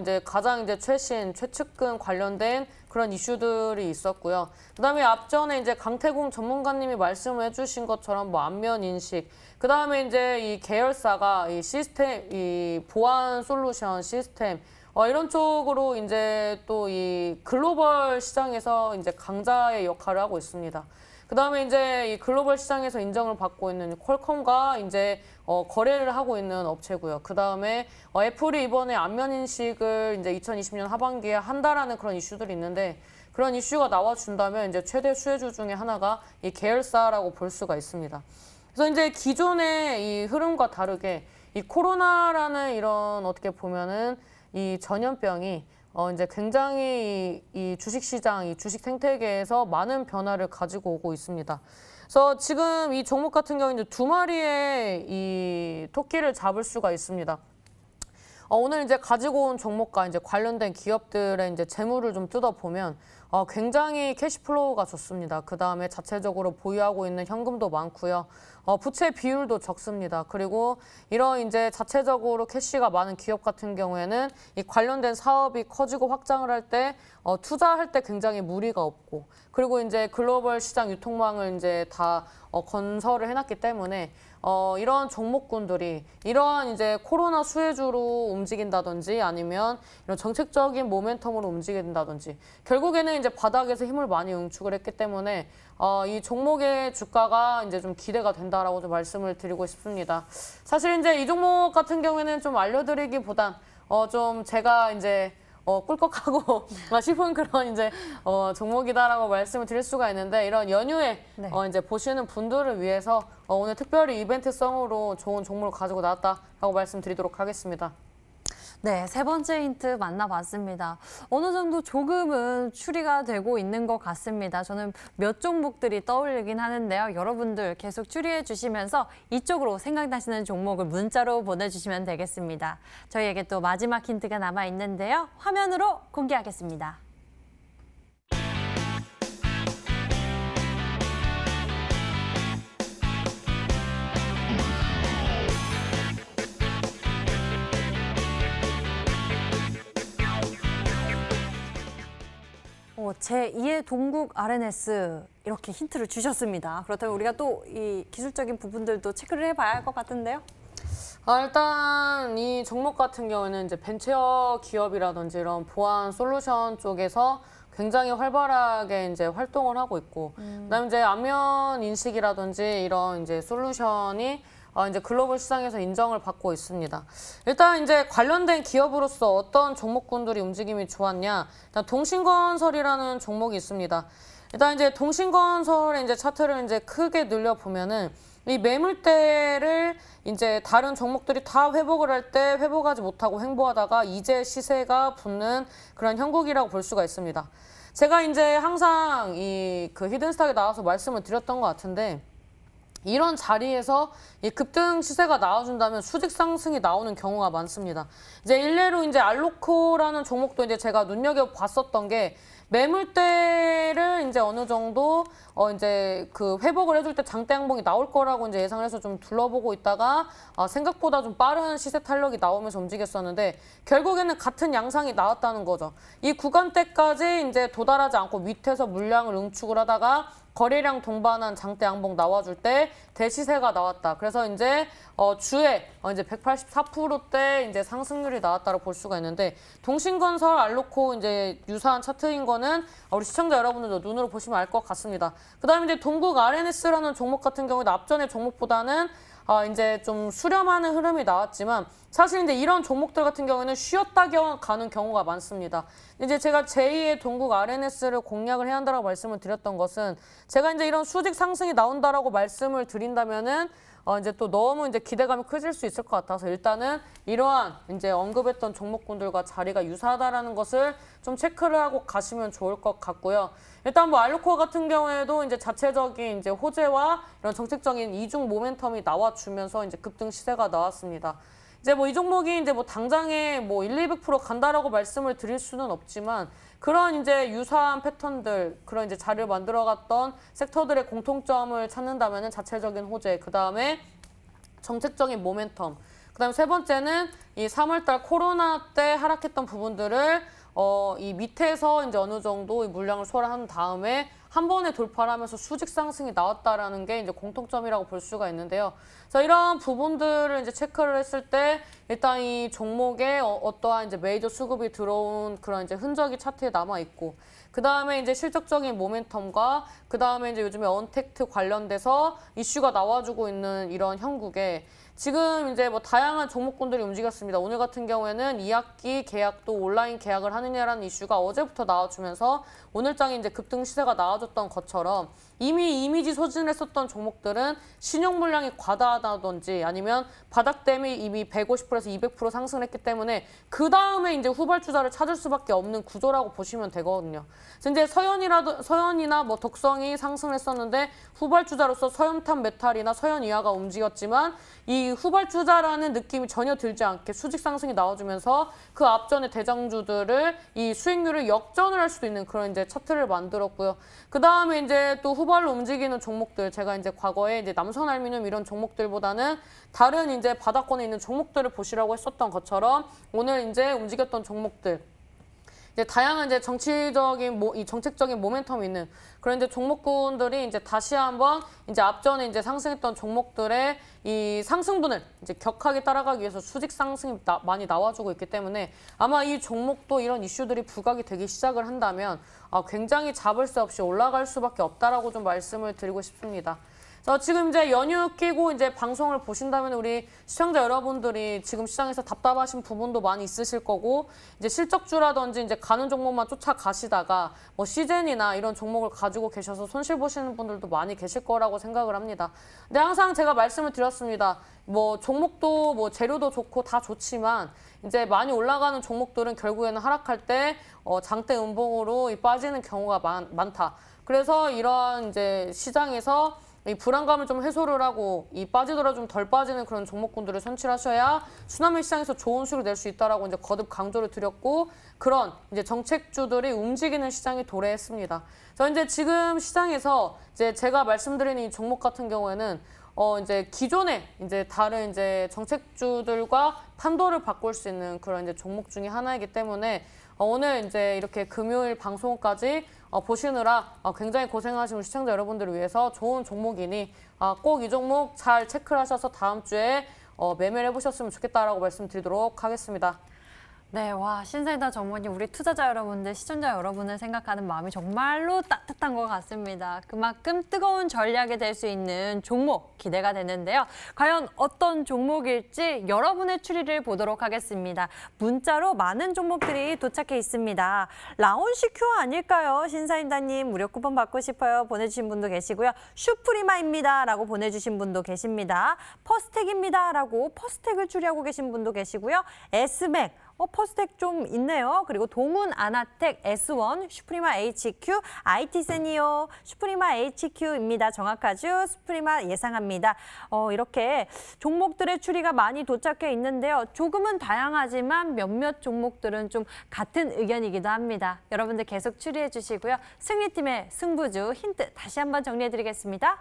Speaker 3: 이제 가장 이제 최측근 관련된 그런 이슈들이 있었고요. 그다음에 앞전에 이제 강태공 전문가님이 말씀을 해주신 것처럼 뭐 안면 인식, 그다음에 이제 이 계열사가 이 시스템, 이 보안 솔루션 시스템 이런 쪽으로 이제 또 이 글로벌 시장에서 이제 강자의 역할을 하고 있습니다. 그다음에 이제 이 글로벌 시장에서 인정을 받고 있는 퀄컴과 이제 거래를 하고 있는 업체고요. 그다음에 애플이 이번에 안면 인식을 이제 2020년 하반기에 한다라는 그런 이슈들이 있는데, 그런 이슈가 나와준다면 이제 최대 수혜주 중에 하나가 이 계열사라고 볼 수가 있습니다. 그래서 이제 기존의 이 흐름과 다르게 이 코로나라는 이런 어떻게 보면은 이 전염병이 이제 굉장히 이 주식시장, 이 주식 생태계에서 많은 변화를 가지고 오고 있습니다. 그래서 지금 이 종목 같은 경우는 이제 2마리의 이 토끼를 잡을 수가 있습니다. 오늘 이제 가지고 온 종목과 이제 관련된 기업들의 이제 재물을 좀 뜯어보면 굉장히 캐시플로우가 좋습니다. 그 다음에 자체적으로 보유하고 있는 현금도 많고요. 부채 비율도 적습니다. 그리고 이런 이제 자체적으로 캐시가 많은 기업 같은 경우에는 이 관련된 사업이 커지고 확장을 할 때 투자할 때 굉장히 무리가 없고, 그리고 이제 글로벌 시장 유통망을 이제 다 건설을 해놨기 때문에 이런 종목군들이 이러한 이제 코로나 수혜주로 움직인다든지 아니면 이런 정책적인 모멘텀으로 움직인다든지 결국에는 이제 바닥에서 힘을 많이 응축을 했기 때문에 이 종목의 주가가 이제 좀 기대가 된다라고 좀 말씀을 드리고 싶습니다. 사실 이제 이 종목 같은 경우에는 좀 알려드리기보단 좀 제가 이제 꿀꺽하고 싶은 그런 이제 종목이다라고 말씀을 드릴 수가 있는데, 이런 연휴에
Speaker 1: 네.
Speaker 3: 이제 보시는 분들을 위해서 오늘 특별히 이벤트성으로 좋은 종목을 가지고 나왔다라고 말씀드리도록 하겠습니다.
Speaker 1: 네, 세 번째 힌트 만나봤습니다. 어느 정도 조금은 추리가 되고 있는 것 같습니다. 저는 몇 종목들이 떠올리긴 하는데요. 여러분들 계속 추리해 주시면서 이쪽으로 생각나시는 종목을 문자로 보내주시면 되겠습니다. 저희에게 또 마지막 힌트가 남아 있는데요. 화면으로 공개하겠습니다. 제2의 동국 RNS 이렇게 힌트를 주셨습니다. 그렇다면 우리가 또 이 기술적인 부분들도 체크를 해봐야 할 것 같은데요.
Speaker 3: 일단 이 종목 같은 경우는 이제 벤처 기업이라든지 이런 보안 솔루션 쪽에서 굉장히 활발하게 이제 활동을 하고 있고, 그다음에 이제 안면 인식이라든지 이런 이제 솔루션이 이제 글로벌 시장에서 인정을 받고 있습니다. 일단 이제 관련된 기업으로서 어떤 종목군들이 움직임이 좋았냐? 일단 동신건설이라는 종목이 있습니다. 일단 이제 동신건설의 이제 차트를 이제 크게 늘려보면은 이 매물대를 이제 다른 종목들이 다 회복을 할 때 회복하지 못하고 횡보하다가 이제 시세가 붙는 그런 형국이라고 볼 수가 있습니다. 제가 이제 항상 이 그 히든스탁에 나와서 말씀을 드렸던 것 같은데, 이런 자리에서 이 급등 시세가 나와준다면 수직 상승이 나오는 경우가 많습니다. 이제 일례로 이제 알로코라는 종목도 이제 제가 눈여겨봤었던 게, 매물대를 이제 어느 정도 이제 그 회복을 해줄 때 장대 양봉이 나올 거라고 이제 예상을 해서 좀 둘러보고 있다가 생각보다 좀 빠른 시세 탄력이 나오면서 움직였었는데, 결국에는 같은 양상이 나왔다는 거죠. 이 구간대까지 이제 도달하지 않고 밑에서 물량을 응축을 하다가 거래량 동반한 장대 양봉 나와줄 때 대시세가 나왔다. 그래서 이제 주에 이제 184%대 이제 상승률이 나왔다고 볼 수가 있는데, 동신건설, 알로코 이제 유사한 차트인 거는 우리 시청자 여러분들도 눈으로 보시면 알 것 같습니다. 그다음에 이제 동국 RNS라는 종목 같은 경우는 앞전의 종목보다는 이제 좀 수렴하는 흐름이 나왔지만, 사실 이제 이런 종목들 같은 경우에는 쉬었다 가는 경우가 많습니다. 이제 제가 제2의 동국 RNS를 공략을 해야 한다고 말씀을 드렸던 것은, 제가 이제 이런 수직 상승이 나온다라고 말씀을 드린다면은 이제 또 너무 이제 기대감이 커질 수 있을 것 같아서, 일단은 이러한 이제 언급했던 종목군들과 자리가 유사하다라는 것을 좀 체크를 하고 가시면 좋을 것 같고요. 일단 뭐 알로코 같은 경우에도 이제 자체적인 이제 호재와 이런 정책적인 이중 모멘텀이 나와주면서 이제 급등 시세가 나왔습니다. 이제 뭐 이 종목이 이제 뭐 당장에 뭐 100% 간다라고 말씀을 드릴 수는 없지만, 그런 이제 유사한 패턴들, 그런 이제 자리를 만들어갔던 섹터들의 공통점을 찾는다면은 자체적인 호재, 그 다음에 정책적인 모멘텀, 그 다음에 세 번째는 이 3월달 코로나 때 하락했던 부분들을 이 밑에서 이제 어느 정도 이 물량을 소화한 다음에 한 번에 돌파를 하면서 수직 상승이 나왔다라는 게 이제 공통점이라고 볼 수가 있는데요. 그래서 이런 부분들을 이제 체크를 했을 때, 일단 이 종목에 어떠한 이제 메이저 수급이 들어온 그런 이제 흔적이 차트에 남아 있고, 그 다음에 이제 실적적인 모멘텀과 그 다음에 이제 요즘에 언택트 관련돼서 이슈가 나와주고 있는 이런 형국에 지금 이제 뭐 다양한 종목군들이 움직였습니다. 오늘 같은 경우에는 2학기 계약도 온라인 계약을 하느냐라는 이슈가 어제부터 나와주면서 오늘장에 이제 급등 시세가 나와줬던 것처럼 이미 이미지 소진을 했었던 종목들은 신용 물량이 과다하다든지 아니면 바닥댐이 이미 150%에서 200% 상승을 했기 때문에 그 다음에 이제 후발주자를 찾을 수밖에 없는 구조라고 보시면 되거든요. 그래서 이제 서현이나 뭐 독성이 상승했었는데 후발주자로서 서현탄 메탈이나 서현이화가 움직였지만 이 후발주자라는 느낌이 전혀 들지 않게 수직 상승이 나와주면서 그 앞전의 대장주들을 이 수익률을 역전을 할 수도 있는 그런 이제 차트를 만들었고요. 그 다음에 이제 또 후발로 움직이는 종목들, 제가 이제 과거에 이제 남선알미늄 이런 종목들보다는 다른 이제 바닥권에 있는 종목들을 보시라고 했었던 것처럼 오늘 이제 움직였던 종목들. 이제 다양한 이제 이 정책적인 모멘텀이 있는 그런 이제 종목군들이 이제 다시 한번 이제 앞전에 이제 상승했던 종목들의 이 상승분을 이제 격하게 따라가기 위해서 수직 상승이 많이 나와주고 있기 때문에 아마 이 종목도 이런 이슈들이 부각이 되기 시작을 한다면 굉장히 잡을 새 없이 올라갈 수밖에 없다라고 좀 말씀을 드리고 싶습니다. 지금 이제 연휴 끼고 이제 방송을 보신다면 우리 시청자 여러분들이 지금 시장에서 답답하신 부분도 많이 있으실 거고 이제 실적주라든지 이제 가는 종목만 쫓아가시다가 뭐 시젠이나 이런 종목을 가지고 계셔서 손실 보시는 분들도 많이 계실 거라고 생각을 합니다. 근데 항상 제가 말씀을 드렸습니다. 뭐 종목도 뭐 재료도 좋고 다 좋지만 이제 많이 올라가는 종목들은 결국에는 하락할 때 장대 음봉으로 빠지는 경우가 많다. 그래서 이런 이제 시장에서 이 불안감을 좀 해소를 하고 이 빠지더라도 좀 덜 빠지는 그런 종목군들을 선취하셔야 순환매 시장에서 좋은 수익을 낼 수 있다라고 이제 거듭 강조를 드렸고 그런 이제 정책주들이 움직이는 시장이 도래했습니다. 이제 지금 시장에서 이제 제가 말씀드리는 이 종목 같은 경우에는 이제 기존의 이제 다른 이제 정책주들과 판도를 바꿀 수 있는 그런 이제 종목 중에 하나이기 때문에 오늘 이제 이렇게 금요일 방송까지 보시느라 굉장히 고생하신 우리 시청자 여러분들을 위해서 좋은 종목이니 꼭 이 종목 잘 체크를 하셔서 다음 주에 매매를 해보셨으면 좋겠다라고 말씀드리도록 하겠습니다.
Speaker 1: 네, 와, 신사이다 전문이 우리 투자자 여러분들, 시청자 여러분을 생각하는 마음이 정말로 따뜻한 것 같습니다. 그만큼 뜨거운 전략이 될 수 있는 종목 기대가 되는데요. 과연 어떤 종목일지 여러분의 추리를 보도록 하겠습니다. 문자로 많은 종목들이 도착해 있습니다. 라온시큐 아닐까요? 신사임다님 무료 쿠폰 받고 싶어요. 보내주신 분도 계시고요. 슈프리마입니다. 라고 보내주신 분도 계십니다. 퍼스텍입니다. 라고 퍼스텍을 추리하고 계신 분도 계시고요. S맥. 퍼스텍 좀 있네요. 그리고 동훈 아나텍 S1, 슈프리마 HQ, IT센이요. 슈프리마 HQ입니다. 정확하죠? 슈프리마 예상합니다. 이렇게 종목들의 추리가 많이 도착해 있는데요. 조금은 다양하지만 몇몇 종목들은 좀 같은 의견이기도 합니다. 여러분들 계속 추리해 주시고요. 승리팀의 승부주 힌트 다시 한번 정리해 드리겠습니다.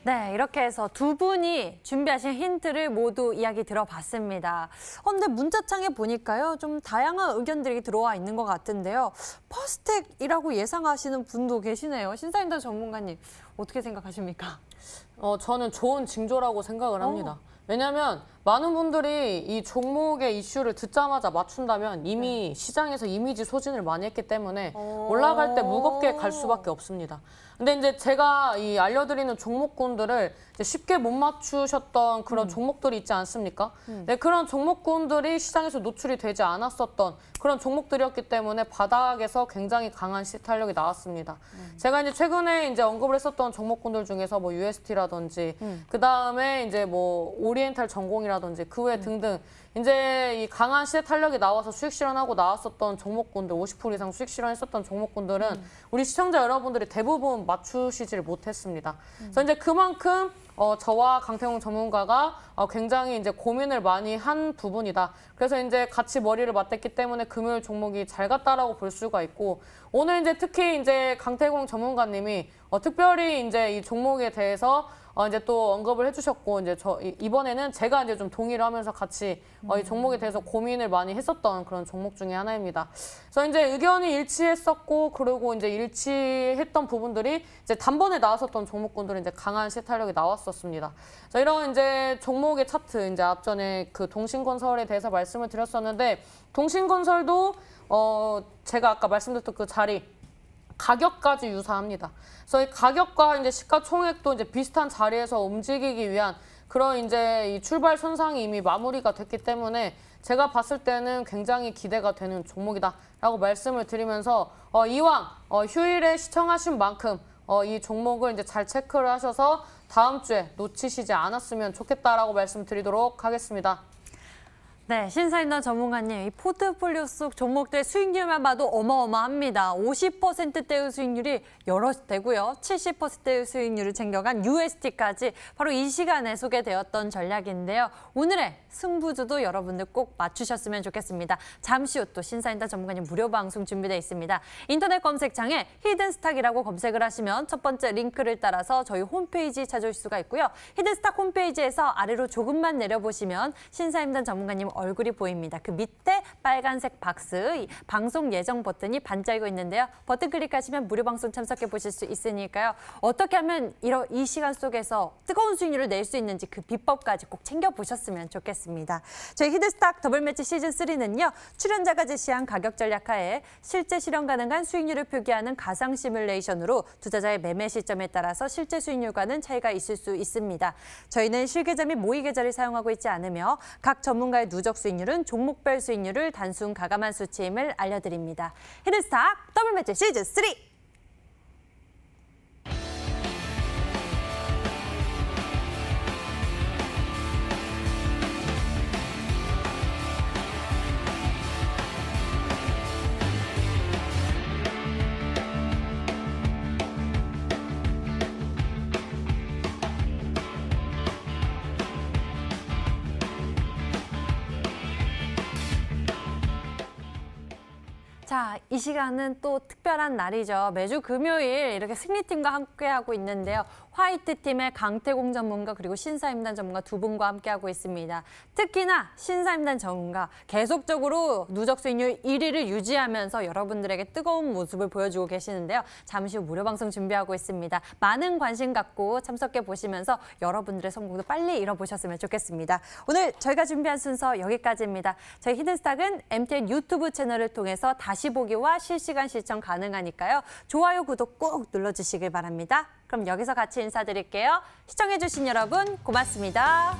Speaker 1: 네, 이렇게 해서 두 분이 준비하신 힌트를 모두 이야기 들어봤습니다. 근데 문자창에 보니까요, 좀 다양한 의견들이 들어와 있는 것 같은데요. 퍼스텍이라고 예상하시는 분도 계시네요. 신사임당 전문가님, 어떻게 생각하십니까?
Speaker 3: 저는 좋은 징조라고 생각을 합니다. 왜냐하면 많은 분들이 이 종목의 이슈를 듣자마자 맞춘다면 이미 시장에서 이미지 소진을 많이 했기 때문에 올라갈 때 무겁게 갈 수밖에 없습니다. 근데 이제 제가 알려드리는 종목군들을 이제 쉽게 못 맞추셨던 그런 종목들이 있지 않습니까? 네, 그런 종목군들이 시장에서 노출이 되지 않았었던 그런 종목들이었기 때문에 바닥에서 굉장히 강한 시탈력이 나왔습니다. 제가 이제 최근에 이제 언급을 했었던 종목군들 중에서 뭐 UST라든지 그 다음에 이제 뭐 오리엔탈 전공이라든지 그 외 등등 이제 이 강한 시세 탄력이 나와서 수익 실현하고 나왔었던 종목군들 50% 이상 수익 실현했었던 종목군들은 우리 시청자 여러분들이 대부분 맞추시지를 못했습니다. 그래서 이제 그만큼 저와 강태공 전문가가 굉장히 이제 고민을 많이 한 부분이다. 그래서 이제 같이 머리를 맞댔기 때문에 금요일 종목이 잘 갔다라고 볼 수가 있고 오늘 이제 특히 이제 강태공 전문가님이 특별히 이제 이 종목에 대해서 이제 또 언급을 해주셨고 이제 이번에는 제가 이제 좀 동의를 하면서 같이 이 종목에 대해서 고민을 많이 했었던 그런 종목 중에 하나입니다. 그래서 이제 의견이 일치했었고 그리고 이제 일치했던 부분들이 이제 단번에 나왔었던 종목군들은 이제 강한 실타력이 나왔었습니다. 자, 이런 이제 종목의 차트 이제 앞전에 그 동신건설에 대해서 말씀을 드렸었는데 동신건설도 제가 아까 말씀드렸던 그 자리 가격까지 유사합니다. 그래서 이 가격과 이제 시가총액도 이제 비슷한 자리에서 움직이기 위한 그런 이제 이 출발 선상이 이미 마무리가 됐기 때문에 제가 봤을 때는 굉장히 기대가 되는 종목이다라고 말씀을 드리면서 이왕 휴일에 시청하신 만큼 이 종목을 이제 잘 체크를 하셔서 다음 주에 놓치시지 않았으면 좋겠다라고 말씀드리도록 하겠습니다.
Speaker 1: 네, 신사임당 전문가님, 이 포트폴리오 속 종목들의 수익률만 봐도 어마어마합니다. 50%대의 수익률이 여러 되고요. 70%의 수익률을 챙겨간 UST까지 바로 이 시간에 소개되었던 전략인데요. 오늘의 승부주도 여러분들 꼭 맞추셨으면 좋겠습니다. 잠시 후 또 신사임당 전문가님 무료 방송 준비되어 있습니다. 인터넷 검색창에 히든스탁이라고 검색을 하시면 첫 번째 링크를 따라서 저희 홈페이지 찾아올 수가 있고요. 히든스탁 홈페이지에서 아래로 조금만 내려보시면 신사임당 전문가님 얼굴이 보입니다. 그 밑에 빨간색 박스, 이 방송 예정 버튼이 반짝이고 있는데요. 버튼 클릭하시면 무료 방송 참석해 보실 수 있으니까요. 어떻게 하면 이 시간 속에서 뜨거운 수익률을 낼 수 있는지 그 비법까지 꼭 챙겨보셨으면 좋겠습니다. 저희 히든스탁 더블매치 시즌3는요. 출연자가 제시한 가격 전략하에 실제 실현 가능한 수익률을 표기하는 가상 시뮬레이션으로 투자자의 매매 시점에 따라서 실제 수익률과는 차이가 있을 수 있습니다. 저희는 실계좌 및 모의 계좌를 사용하고 있지 않으며 각 전문가의 누적 수익률은 종목별 수익률을 단순 가감한 수치임을 알려드립니다. 히든스탁 더블매치 시즌3! 자, 이 시간은 또 특별한 날이죠. 매주 금요일 이렇게 승리팀과 함께하고 있는데요. 화이트팀의 강태공 전문가 그리고 신사임당 전문가 두 분과 함께하고 있습니다. 특히나 신사임당 전문가 계속적으로 누적 수익률 1위를 유지하면서 여러분들에게 뜨거운 모습을 보여주고 계시는데요. 잠시 후 무료 방송 준비하고 있습니다. 많은 관심 갖고 참석해 보시면서 여러분들의 성공도 빨리 이뤄보셨으면 좋겠습니다. 오늘 저희가 준비한 순서 여기까지입니다. 저희 히든스탁은 MTN 유튜브 채널을 통해서 다시 보기와 실시간 시청 가능하니까요. 좋아요, 구독 꼭 눌러주시길 바랍니다. 그럼 여기서 같이 인사드릴게요. 시청해주신 여러분 고맙습니다.